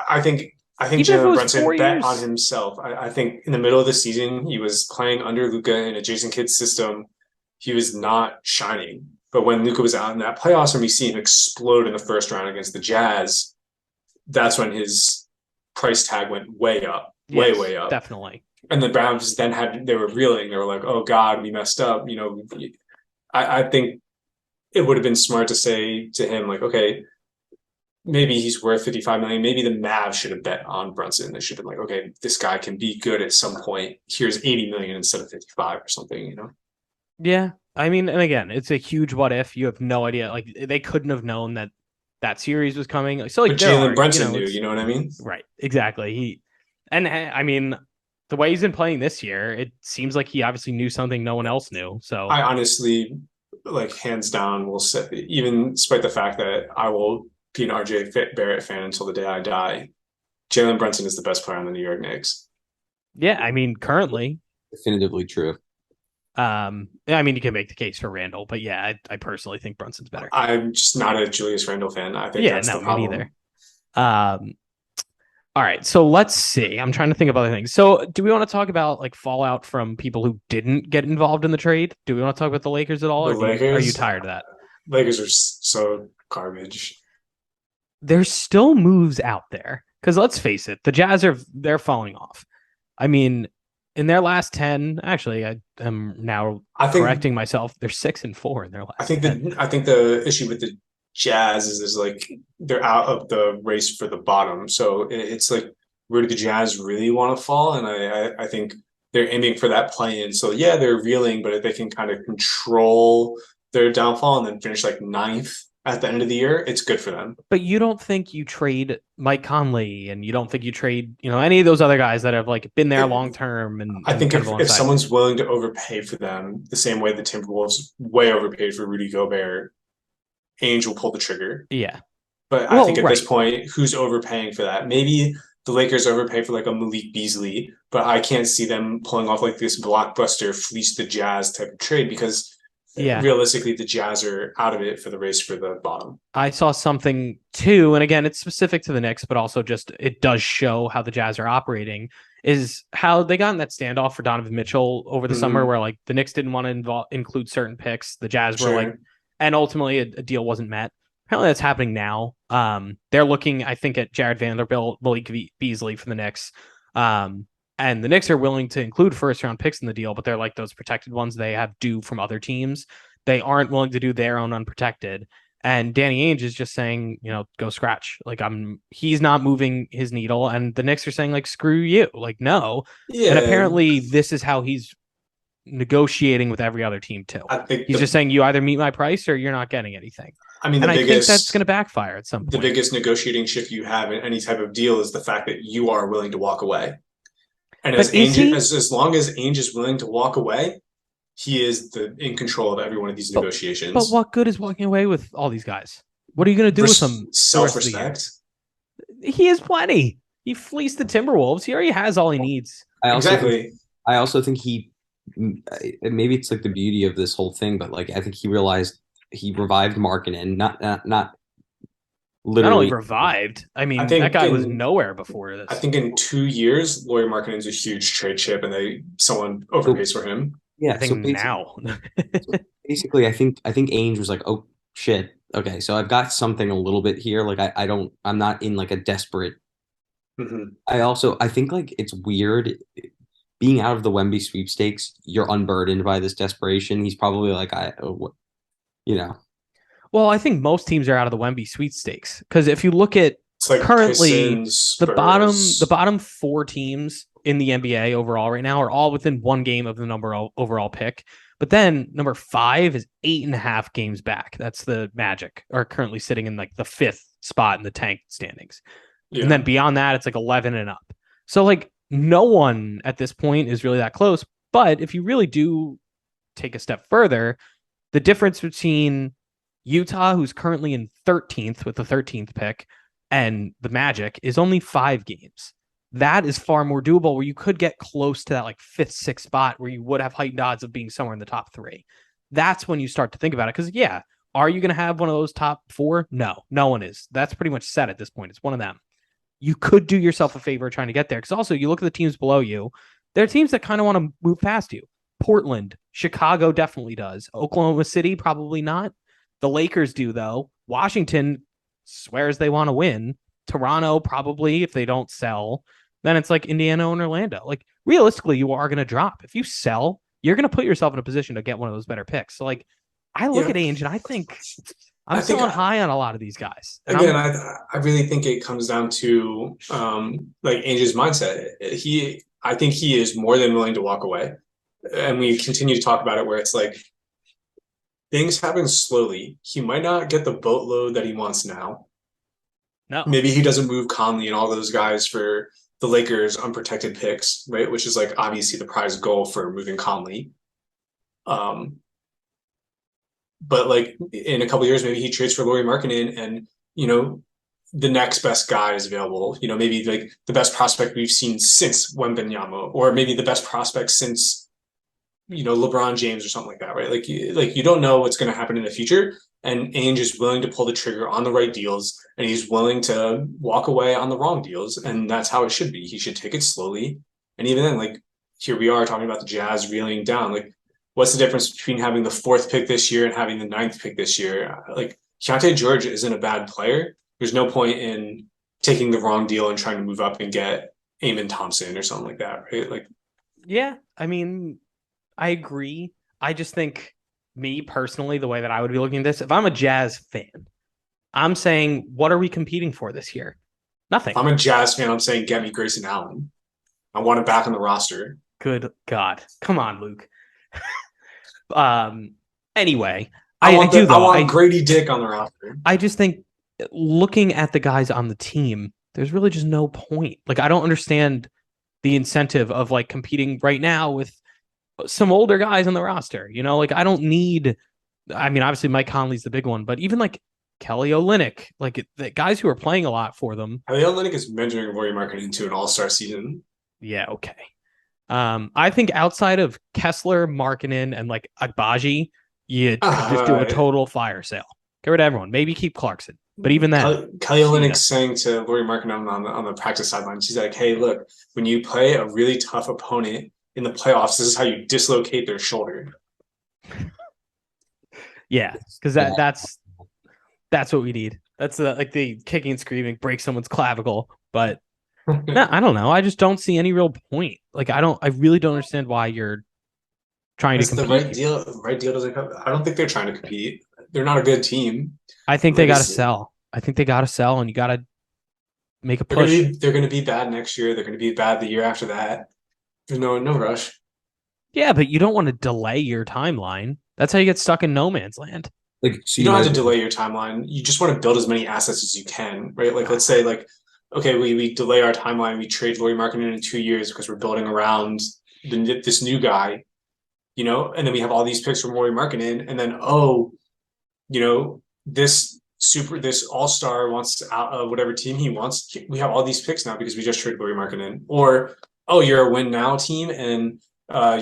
I think Jalen Brunson bet years. on himself. I think in the middle of the season he was playing under Luka in a Jason Kidd system. He was not shining. But when Luka was out in that playoffs and we see him explode in the first round against the Jazz, that's when his price tag went way up, way up. Definitely. And the Browns then they were reeling. They were like, "Oh God, we messed up." You know, I think it would have been smart to say to him like, "Okay, maybe he's worth $55 million. Maybe the Mavs should have bet on Brunson. They should have been like, okay, this guy can be good at some point. Here's $80 million instead of 55 or something, you know?" Yeah. I mean, and again, it's a huge what if. You have no idea. Like, they couldn't have known that series was coming. So, like, but Jalen Brunson knew, you know what I mean? Right. Exactly. I mean, the way he's been playing this year, it seems like he obviously knew something no one else knew. So I honestly, like, hands down, will say, even despite the fact that I will be an RJ Barrett fan until the day I die, Jalen Brunson is the best player on the New York Knicks. Yeah, I mean, currently. Definitively true. I mean, you can make the case for Randall, but yeah, I personally think Brunson's better. I'm just not a Julius Randle fan. I think that's the problem. Me neither. All right, so let's see. I'm trying to think of other things. So, do we want to talk about like fallout from people who didn't get involved in the trade? Do we want to talk about the Lakers at all, or are you tired of that? Lakers are so garbage. There's still moves out there because let's face it, the Jazz they're falling off. I mean, in their last 10, actually, I am now correcting myself. They're 6-4 in their last. I think the issue with the Jazz is like they're out of the race for the bottom. So it's like, where do the Jazz really want to fall? And I think they're aiming for that play-in. So yeah, they're reeling, but if they can kind of control their downfall and then finish like 9th at the end of the year, it's good for them. But you don't think you trade Mike Conley, and you don't think you trade, any of those other guys that have like been there long term. And I think if someone's willing to overpay for them, the same way the Timberwolves way overpaid for Rudy Gobert, Ainge will pull the trigger. Yeah. But I think at this point, who's overpaying for that? Maybe the Lakers overpay for like a Malik Beasley, but I can't see them pulling off like this blockbuster fleece the Jazz type of trade because realistically, the Jazz are out of it for the race for the bottom. I saw something too, and again, it's specific to the Knicks, but also just it does show how the Jazz are operating, is how they got in that standoff for Donovan Mitchell over the summer where like the Knicks didn't want to include certain picks. The Jazz were like, and ultimately a deal wasn't met. Apparently that's happening now. They're looking, I think, at Jared Vanderbilt, Malik Beasley for the Knicks. And the Knicks are willing to include first-round picks in the deal, but they're like those protected ones they have due from other teams. They aren't willing to do their own unprotected. And Danny Ainge is just saying, go scratch. Like he's not moving his needle. And the Knicks are saying, like, screw you. Like, no. Yeah. And apparently this is how he's negotiating with every other team too. I think he's just saying, you either meet my price or you're not getting anything. I mean, I think that's going to backfire at some point. The biggest negotiating chip you have in any type of deal is the fact that you are willing to walk away. And as long as Ainge is willing to walk away, he is in control of every one of these negotiations. But what good is walking away with all these guys? What are you going to do with them? Self-respect. He has plenty. He fleeced the Timberwolves. He already has all he needs. I also think he, maybe it's like the beauty of this whole thing, but like I think he realized he revived Markkanen, not literally revived. I mean, that guy was nowhere before this. I think in 2 years, Lauri Markkanen's a huge trade chip, and someone overpays for him. Yeah, I think now. Basically, I think Ainge was like, "Oh shit, okay, so I've got something a little bit here. Like I'm not in like a desperate." I think like it's weird being out of the Wemby sweepstakes. You're unburdened by this desperation. He's probably like, Well, I think most teams are out of the Wemby sweepstakes because if you look at currently the bottom 4 teams in the NBA overall right now are all within one game of the overall pick. But then number 5 is 8.5 games back. That's the Magic, are currently sitting in like the 5th spot in the tank standings. Yeah. And then beyond that, it's like 11 and up. So like no one at this point is really that close. But if you really do take a step further, the difference between Utah, who's currently in 13th with the 13th pick, and the Magic is only 5 games. That is far more doable, where you could get close to that like 5th, 6th spot where you would have heightened odds of being somewhere in the top 3. That's when you start to think about it. Because yeah, are you going to have one of those top 4? No one is. That's pretty much set at this point. It's one of them. You could do yourself a favor trying to get there. Because also you look at the teams below you, there are teams that kind of want to move past you. Portland, Chicago definitely does. Oklahoma City, probably not. The Lakers do, though. Washington swears they want to win. Toronto, probably, if they don't sell. Then it's like Indiana and Orlando. Like, realistically, you are going to drop. If you sell, you're going to put yourself in a position to get one of those better picks. So, like, I look at Ainge, and I think I'm selling high on a lot of these guys. And again, I really think it comes down to, like, Ainge's mindset. I think he is more than willing to walk away. And we continue to talk about it where it's like, things happen slowly. He might not get the boatload that he wants now. No. Maybe he doesn't move Conley and all those guys for the Lakers' unprotected picks, right? Which is like obviously the prize goal for moving Conley. But like in a couple of years, maybe he trades for Lauri Markkanen and, you know, the next best guy is available. You know, maybe like the best prospect we've seen since Wembanyama, or maybe the best prospect since, you know, LeBron James or something like that, right? Like you don't know what's going to happen in the future. And Ainge is willing to pull the trigger on the right deals, and he's willing to walk away on the wrong deals. And that's how it should be. He should take it slowly. And even then, like, here we are talking about the Jazz reeling down. Like, what's the difference between having the 4th pick this year and having the 9th pick this year? Like, Keontae George isn't a bad player. There's no point in taking the wrong deal and trying to move up and get Amen Thompson or something like that, right? Like, yeah, I mean, I agree. I just think, me personally, the way that I would be looking at this, if I'm a Jazz fan, I'm saying, what are we competing for this year? Nothing. If I'm a Jazz fan, I'm saying, get me Grayson Allen. I want him back on the roster. Good God. Come on, Luke. Anyway, I want Grady Dick on the roster. I just think, looking at the guys on the team, there's really just no point. Like, I don't understand the incentive of like competing right now with some older guys on the roster. You know, like, I don't need, I mean, obviously Mike Conley's the big one, but even like Kelly Olynyk, like the guys who are playing a lot for them. Kelly Olynyk is mentoring Lauri Markkanen into an all-star season. Yeah, okay. I think outside of Kessler, Markkanen, and like Agbaji, you could just do a total fire sale. Get rid of everyone. Maybe keep Clarkson. But even that, Kelly Olynyk saying to Lauri Markkanen on the practice sideline, she's like, "Hey, look, when you play a really tough opponent in the playoffs, this is how you dislocate their shoulder." Yeah, because that's what we need. That's like the kicking and screaming, break someone's clavicle. But no, I don't know. I just don't see any real point. Like, I really don't understand why you're trying to compete. The right deal doesn't come. I don't think they're trying to compete. They're not a good team. I think they got to sell. I think they got to sell, and you got to make a push. They're going to be bad next year. They're going to be bad the year after that. There's no rush. Yeah, but you don't want to delay your timeline. That's how you get stuck in no man's land. Like, so you don't have to delay your timeline. You just want to build as many assets as you can, right? Like, let's say, like, okay, we delay our timeline. We trade Lauri Markkanen in 2 years because we're building around this new guy, you know, and then we have all these picks from Lauri Markkanen, and then, you know, this all-star wants out of whatever team he wants. We have all these picks now because we just traded Lauri Markkanen. Or, you're a win now team and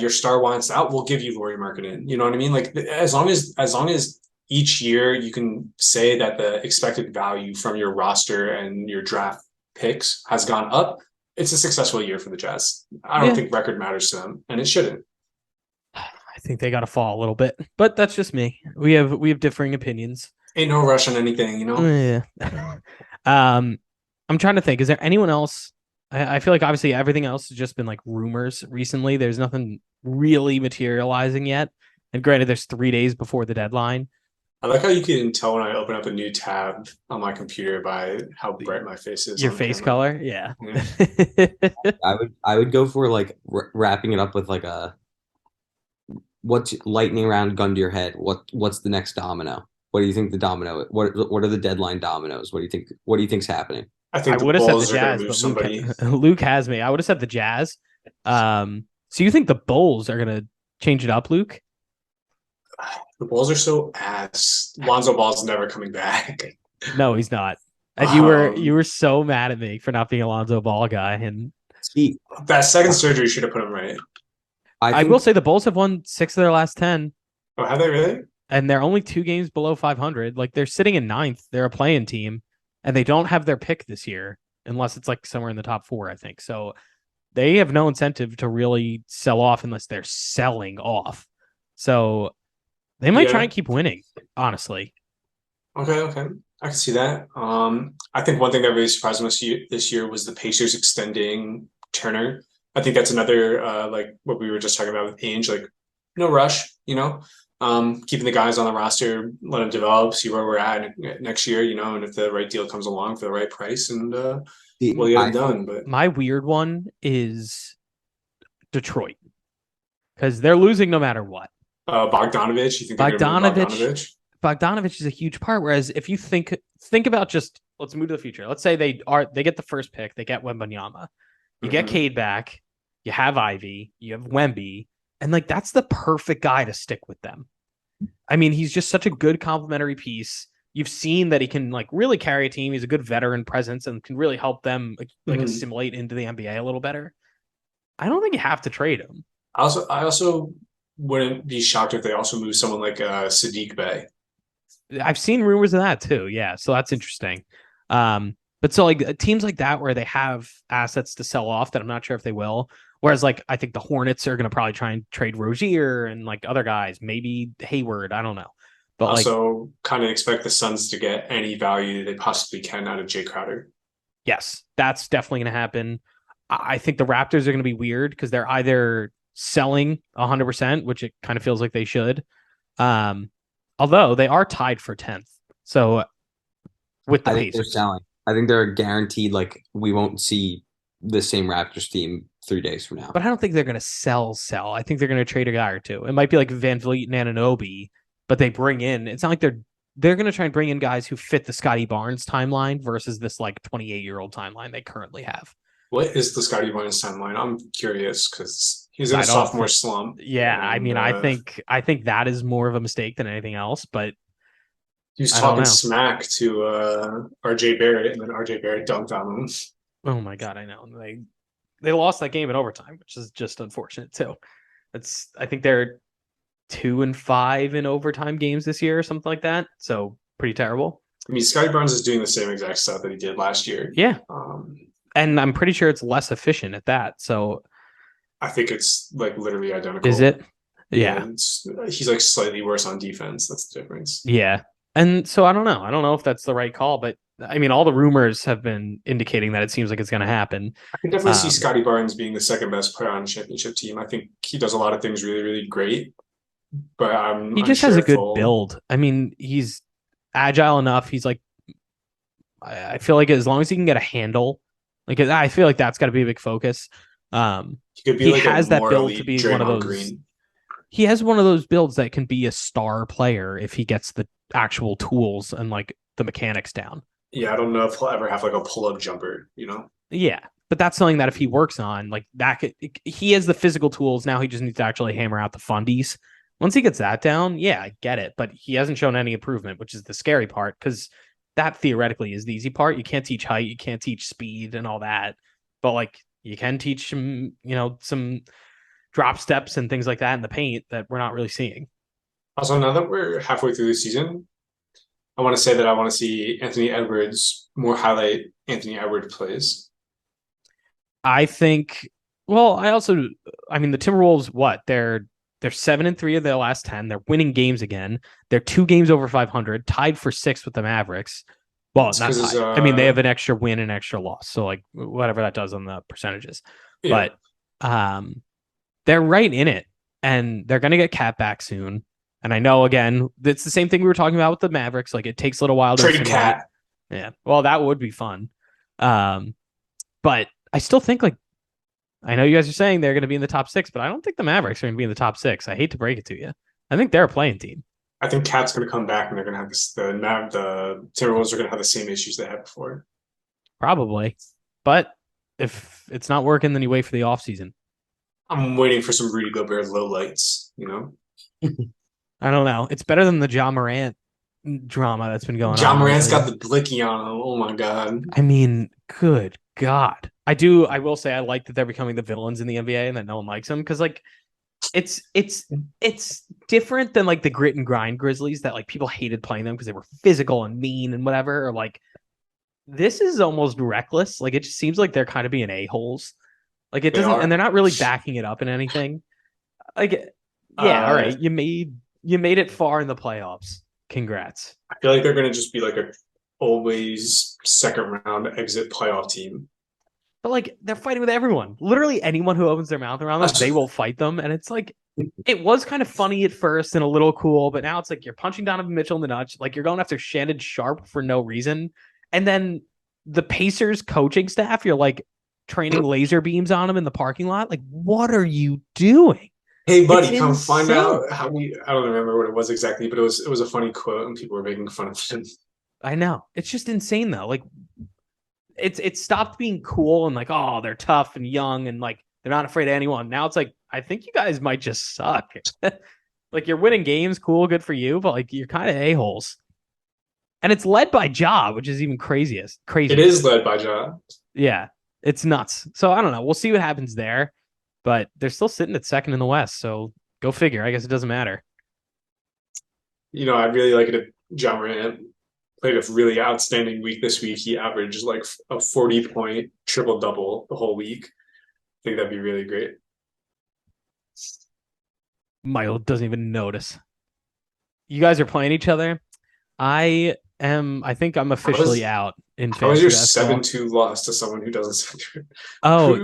your star wants out, we'll give you Lauri Markkanen. You know what I mean? Like, as long as each year you can say that the expected value from your roster and your draft picks has gone up, it's a successful year for the Jazz. I don't think record matters to them, and it shouldn't. I think they got to fall a little bit, but that's just me. We have differing opinions. Ain't no rush on anything, you know? Yeah. I'm trying to think. Is there anyone else? I feel like obviously everything else has just been like rumors recently. There's nothing really materializing yet. And granted, there's 3 days before the deadline. I like how you can tell when I open up a new tab on my computer by how bright my face is Your on face camera. color, yeah. Yeah. I would go for like wrapping it up with like a what's lightning round gun to your head. What's the next domino? What do you think the domino? What are the deadline dominoes? What do you think? What do you think's happening? I I think the would have said the Bulls are going to Jazz, move but somebody. Luke has me. I would have said the Jazz. So you think the Bulls are gonna change it up, Luke? The Bulls are so ass. Lonzo Ball's never coming back. No, he's not. And you Um, were so mad at me for not being a Lonzo Ball guy. And See, that second surgery should have put him right. I I will think say the Bulls have won 6 of their last 10, Oh, have they really? and they're only 2 games below 500. Like they're sitting in ninth. They're a playing team, and they don't have their pick this year unless it's like somewhere in the top 4, I think. So they have no incentive to really sell off unless they're selling off. So they might try Yeah. and keep winning, honestly. Okay. I can see that. I think one thing that really surprised me this year was the Pacers extending Turner. I think that's another like what we were just talking about with Ainge, like no rush, keeping the guys on the roster, let them develop, see where we're at next year, and if the right deal comes along for the right price, and we'll get I it done. But My weird one is Detroit because they're losing no matter what. Bogdanovich, you think they're going to move Bogdanovich? Bogdanovich is a huge part. Whereas if you think about just let's move to the future. Let's say they get the first pick, they get Wembanyama, you get Mhm. Cade back, you have Ivy, you have Wemby, and like that's the perfect guy to stick with them. I mean, he's just such a good complementary piece. You've seen that he can like really carry a team. He's a good veteran presence and can really help them like Mhm. assimilate into the NBA a little better. I don't think you have to trade him. I also wouldn't be shocked if they also move someone like Sadiq Bey. I've seen rumors of that too. Yeah, so that's interesting. But so like teams like that where they have assets to sell off that I'm not sure if they will. Whereas like I think the Hornets are going to probably try and trade Rozier and like other guys, maybe Hayward. I don't know, but like Also, kind of expect the Suns to get any value they possibly can out of Jay Crowder. yes, that's definitely going to happen. I think the Raptors are going to be weird because they're either selling 100%, which it kind of feels like they should. Although they are tied for 10th. So with the I think they're Pacers. selling. I think they're guaranteed like we won't see the same Raptors team 3 days from now. But I don't think they're going to sell. I think they're going to trade a guy or two. It might be like Van Vliet and Anunoby, but they bring in. It's not like they're going to try and bring in guys who fit the Scotty Barnes timeline versus this like 28-year-old timeline they currently have. What is the Scotty Barnes timeline? I'm curious because he's in I a don't sophomore think- slump. Yeah, I and, mean, I think that is more of a mistake than anything else. But he was I don't talking know. smack to RJ Barrett, and then RJ Barrett dunked on him. Oh my god, I know they lost that game in overtime, which is just unfortunate too. I think they're 2-5 in overtime games this year or something like that. So pretty terrible. I mean, Scotty Barnes is doing the same exact stuff that he did last year. Yeah. Um, And I'm pretty sure it's less efficient at that. So I think it's like literally identical. is it? Yeah. He's like slightly worse on defense. That's the difference. Yeah. And so I don't know. I don't know if that's the right call, but I mean, all the rumors have been indicating that it seems like it's going to happen. I can definitely see Scotty Barnes being the second best player on a championship team. I think he does a lot of things really, really great, but He just has a good build. I mean, he's agile enough. He's like, I feel like as long as he can get a handle, like I feel like that's got to be a big focus. He could be he like has a that more build elite to be Draymond one of those. Green. He has one of those builds that can be a star player if he gets the actual tools and like the mechanics down. Yeah, I don't know if he'll ever have like a pull-up jumper, Yeah, but that's something that if he works on, like that, he has the physical tools. Now he just needs to actually hammer out the fundies. Once he gets that down, yeah, I get it. But he hasn't shown any improvement, which is the scary part because that theoretically is the easy part. You can't teach height, you can't teach speed and all that, but like you can teach him, some drop steps and things like that in the paint that we're not really seeing. Also, now that we're halfway through the season, I want to say that I want to see Anthony Edwards more highlight Anthony Edwards plays. I think. Well, I mean, the Timberwolves. What they're 7-3 of their last 10. They're winning games again. They're 2 games over 500, tied for 6th with the Mavericks. Well, It's not 'cause, tied. I mean, they have an extra win and extra loss. So like whatever that does on the percentages, Yeah. but they're right in it, and they're gonna get Cat back soon. And I know, again, it's the same thing we were talking about with the Mavericks. Like, it takes a little while to Trade assimilate. Cat. Yeah. Well, that would be fun. But I still think, like, I know you guys are saying they're going to be in the top 6, but I don't think the Mavericks are going to be in the top 6. I hate to break it to you. I think they're a playing team. I think Cat's going to come back and they're going to have this. The Timberwolves are going to have the same issues they had before. Probably. But if it's not working, then you wait for the offseason. I'm waiting for some Rudy Gobert lowlights, you know? I don't know. It's better than the Ja Morant drama that's been going on. Ja Morant's got the blicky on him. Oh my God. I mean, good God. I will say I like that they're becoming the villains in the NBA and that no one likes them because, like, it's different than, like, the grit and grind Grizzlies that, like, people hated playing them because they were physical and mean and whatever. Or, like, this is almost reckless. Like, it just seems like they're kind of being a-holes. Like, it doesn't, and they're not really backing it up in anything. Like, yeah, all right, you made it far in the playoffs. Congrats. I feel like they're going to just be like a always second round exit playoff team. But, like, they're fighting with everyone. Literally anyone who opens their mouth around them, they will fight them. And it's like, it was kind of funny at first and a little cool, but now it's like you're punching Donovan Mitchell in the nuts. Like, you're going after Shannon Sharp for no reason. And then the Pacers coaching staff, you're like training laser beams on him in the parking lot. Like, what are you doing? Hey, buddy, come find out how I don't remember what it was exactly, but it was a funny quote and people were making fun of him. I know. It's just insane, though. Like, it stopped being cool and like, oh, they're tough and young and like they're not afraid of anyone. Now it's like, I think you guys might just suck. Like, you're winning games, cool, good for you, but like you're kind of a-holes. And it's led by Ja, which is even crazy. It is led by Ja. Yeah, it's nuts. So I don't know. We'll see what happens there, but they're still sitting at second in the West. So go figure. I guess it doesn't matter. You know, I'd really like it if Ja Morant played a really outstanding week this week. He averaged like a 40-point triple-double the whole week. I think that'd be really great. Michael doesn't even notice. You guys are playing each other. I think I'm officially out in fantasy. How was your 7-2 loss to someone who doesn't set their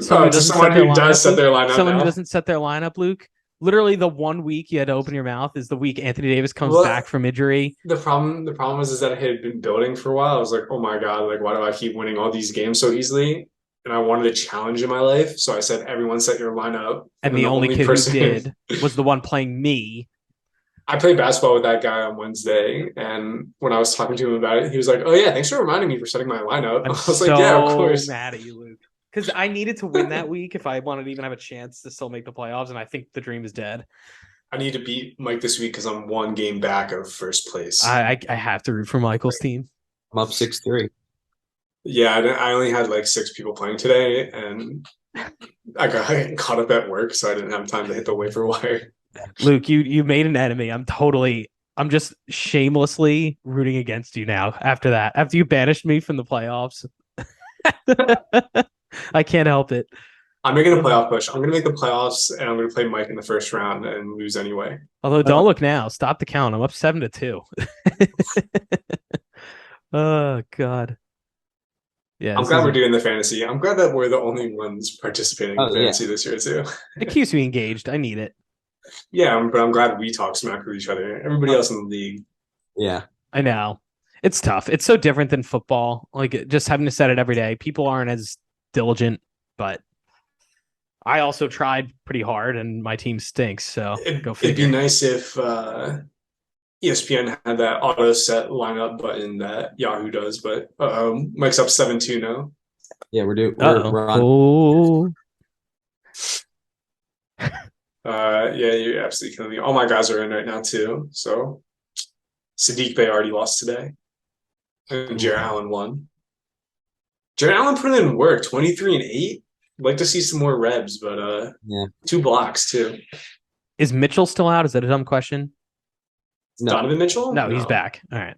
someone who does set their lineup? Someone who doesn't set their lineup, Luke. Literally, the 1 week you had to open your mouth is the week Anthony Davis comes back from injury. The problem is that it had been building for a while. I was like, oh my God, like, why do I keep winning all these games so easily? And I wanted a challenge in my life. So I said, everyone set your lineup. And the only kid who did was the one playing me. I played basketball with that guy on Wednesday. And when I was talking to him about it, he was like, oh yeah, thanks for reminding me for setting my lineup. I was like, yeah, of course. Mad at you, Luke. Because I needed to win that week if I wanted to even have a chance to still make the playoffs, and I think the dream is dead. I need to beat Mike this week because I'm 1 game back of first place. I have to root for Michael's team. I'm up 6-3. Yeah, I only had like 6 people playing today, and I got caught up at work, so I didn't have time to hit the waiver wire. Luke, you made an enemy. I'm just shamelessly rooting against you now after that. After you banished me from the playoffs. I can't help it. I'm making a playoff push. I'm going to make the playoffs, and I'm going to play Mike in the first round and lose anyway. Although, don't look now. Stop the count. I'm up 7-2. Oh, God. Yeah, I'm glad we're doing the fantasy. I'm glad that we're the only ones participating in fantasy this year, too. It keeps me engaged. I need it. Yeah, but I'm glad we talk smack with each other. Everybody else in the league. Yeah. I know. It's tough. It's so different than football. Like, just having to set it every day. People aren't as diligent, but I also tried pretty hard and my team stinks, so go figure. It'd be nice if ESPN had that auto set lineup button that Yahoo does, but Mike's up 7-2 now. Yeah, we're on. Yeah, you're absolutely killing me. All my guys are in right now too. So Sadiq Bey already lost today. And Jarrett Allen won. Jarrett Allen put in work, 23-8. I'd like to see some more rebs, but 2 blocks too. Is Mitchell still out? Is that a dumb question? No. Donovan Mitchell? No, he's back. All right.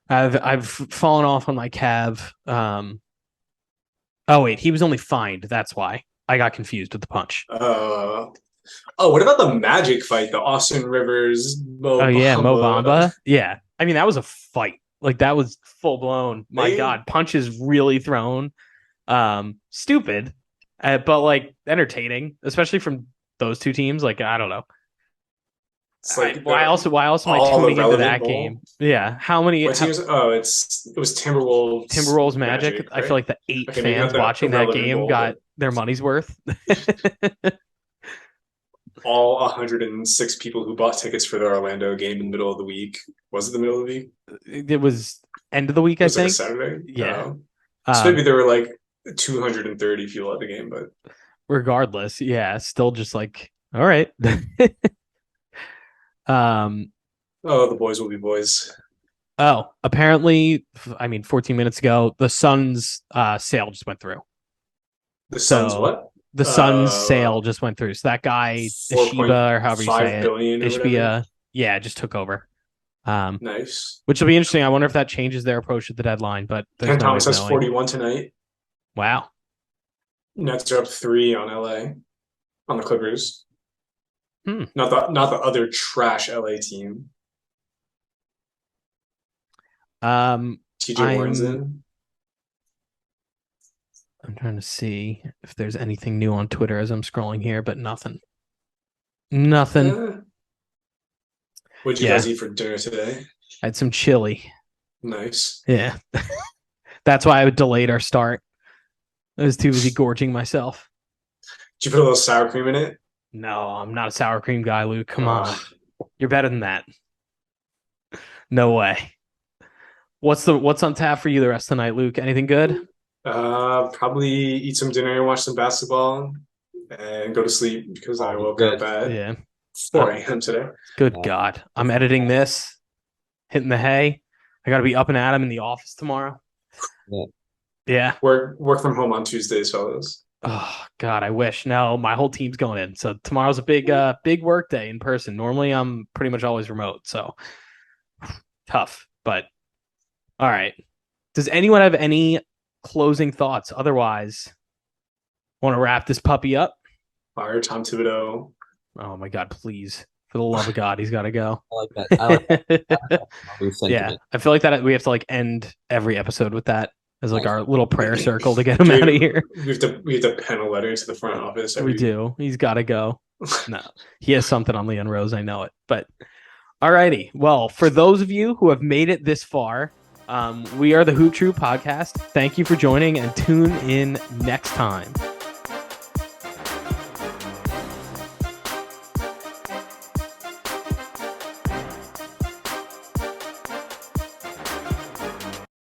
I've fallen off on my Cav. Oh wait, he was only fined. That's why I got confused with the punch. What about the Magic fight? The Austin Rivers, Mo Bamba. Yeah, I mean that was a fight. Like that was full blown. My God, punches really thrown. Stupid, but like entertaining, especially from those two teams. Like I don't know. It's like why else am I all tuning into that irrelevant ball. game? Yeah. How many What teams? Oh, it was Timberwolves Magic? right? I feel like the 8 Okay, maybe fans not the watching that irrelevant game bowl, got but their money's worth. all 106 people who bought tickets for the Orlando game in the middle of the week. Was it the middle of the week? It was end of the week, I Was it like a think. Saturday? Yeah. So maybe there were like 230 people at the game, but regardless, yeah, still just like, all right. oh, the boys will be boys. Oh, apparently, I mean, 14 minutes ago, the Suns sale just went through. The Suns what? The Suns sale just went through. So that guy, Ishiba, or however you say it, Ishbia, yeah, just took over. Nice. Which will be interesting. I wonder if that changes their approach at the deadline. But Ken Thomas has 41 tonight. Wow. Nets are up 3 on LA, on the Clippers. Not the other trash LA team. TJ Warren's in. I'm trying to see if there's anything new on Twitter as I'm scrolling here, but nothing. Nothing. What'd you guys eat for dinner today? I had some chili. Nice. Yeah. That's why I delayed our start. I was too busy gorging myself. Did you put a little sour cream in it? No, I'm not a sour cream guy, Luke. Come on. You're better than that. No way. What's on tap for you the rest of the night, Luke? Anything good? Probably eat some dinner and watch some basketball and go to sleep because I woke up at 4 a.m. today. Good God. I'm editing this, hitting the hay. I got to be up and at 'em in the office tomorrow. Yeah. Work from home on Tuesdays, fellas. Oh God, I wish. No, my whole team's going in. So tomorrow's a big work day in person. Normally I'm pretty much always remote. So tough, but all right. Does anyone have any closing thoughts? Otherwise, want to wrap this puppy up? Fire Tom Thibodeau. Oh my God, please. For the love of God, he's got to go. I like that. Yeah, I feel like that we have to like end every episode with that as like our little prayer circle to get him out of here. We have to pen a letter to the front office. We do. He's got to go. No, he has something on Leon Rose. I know it. But all righty. Well, for those of you who have made it this far, we are the Hoop True Podcast. Thank you for joining and tune in next time.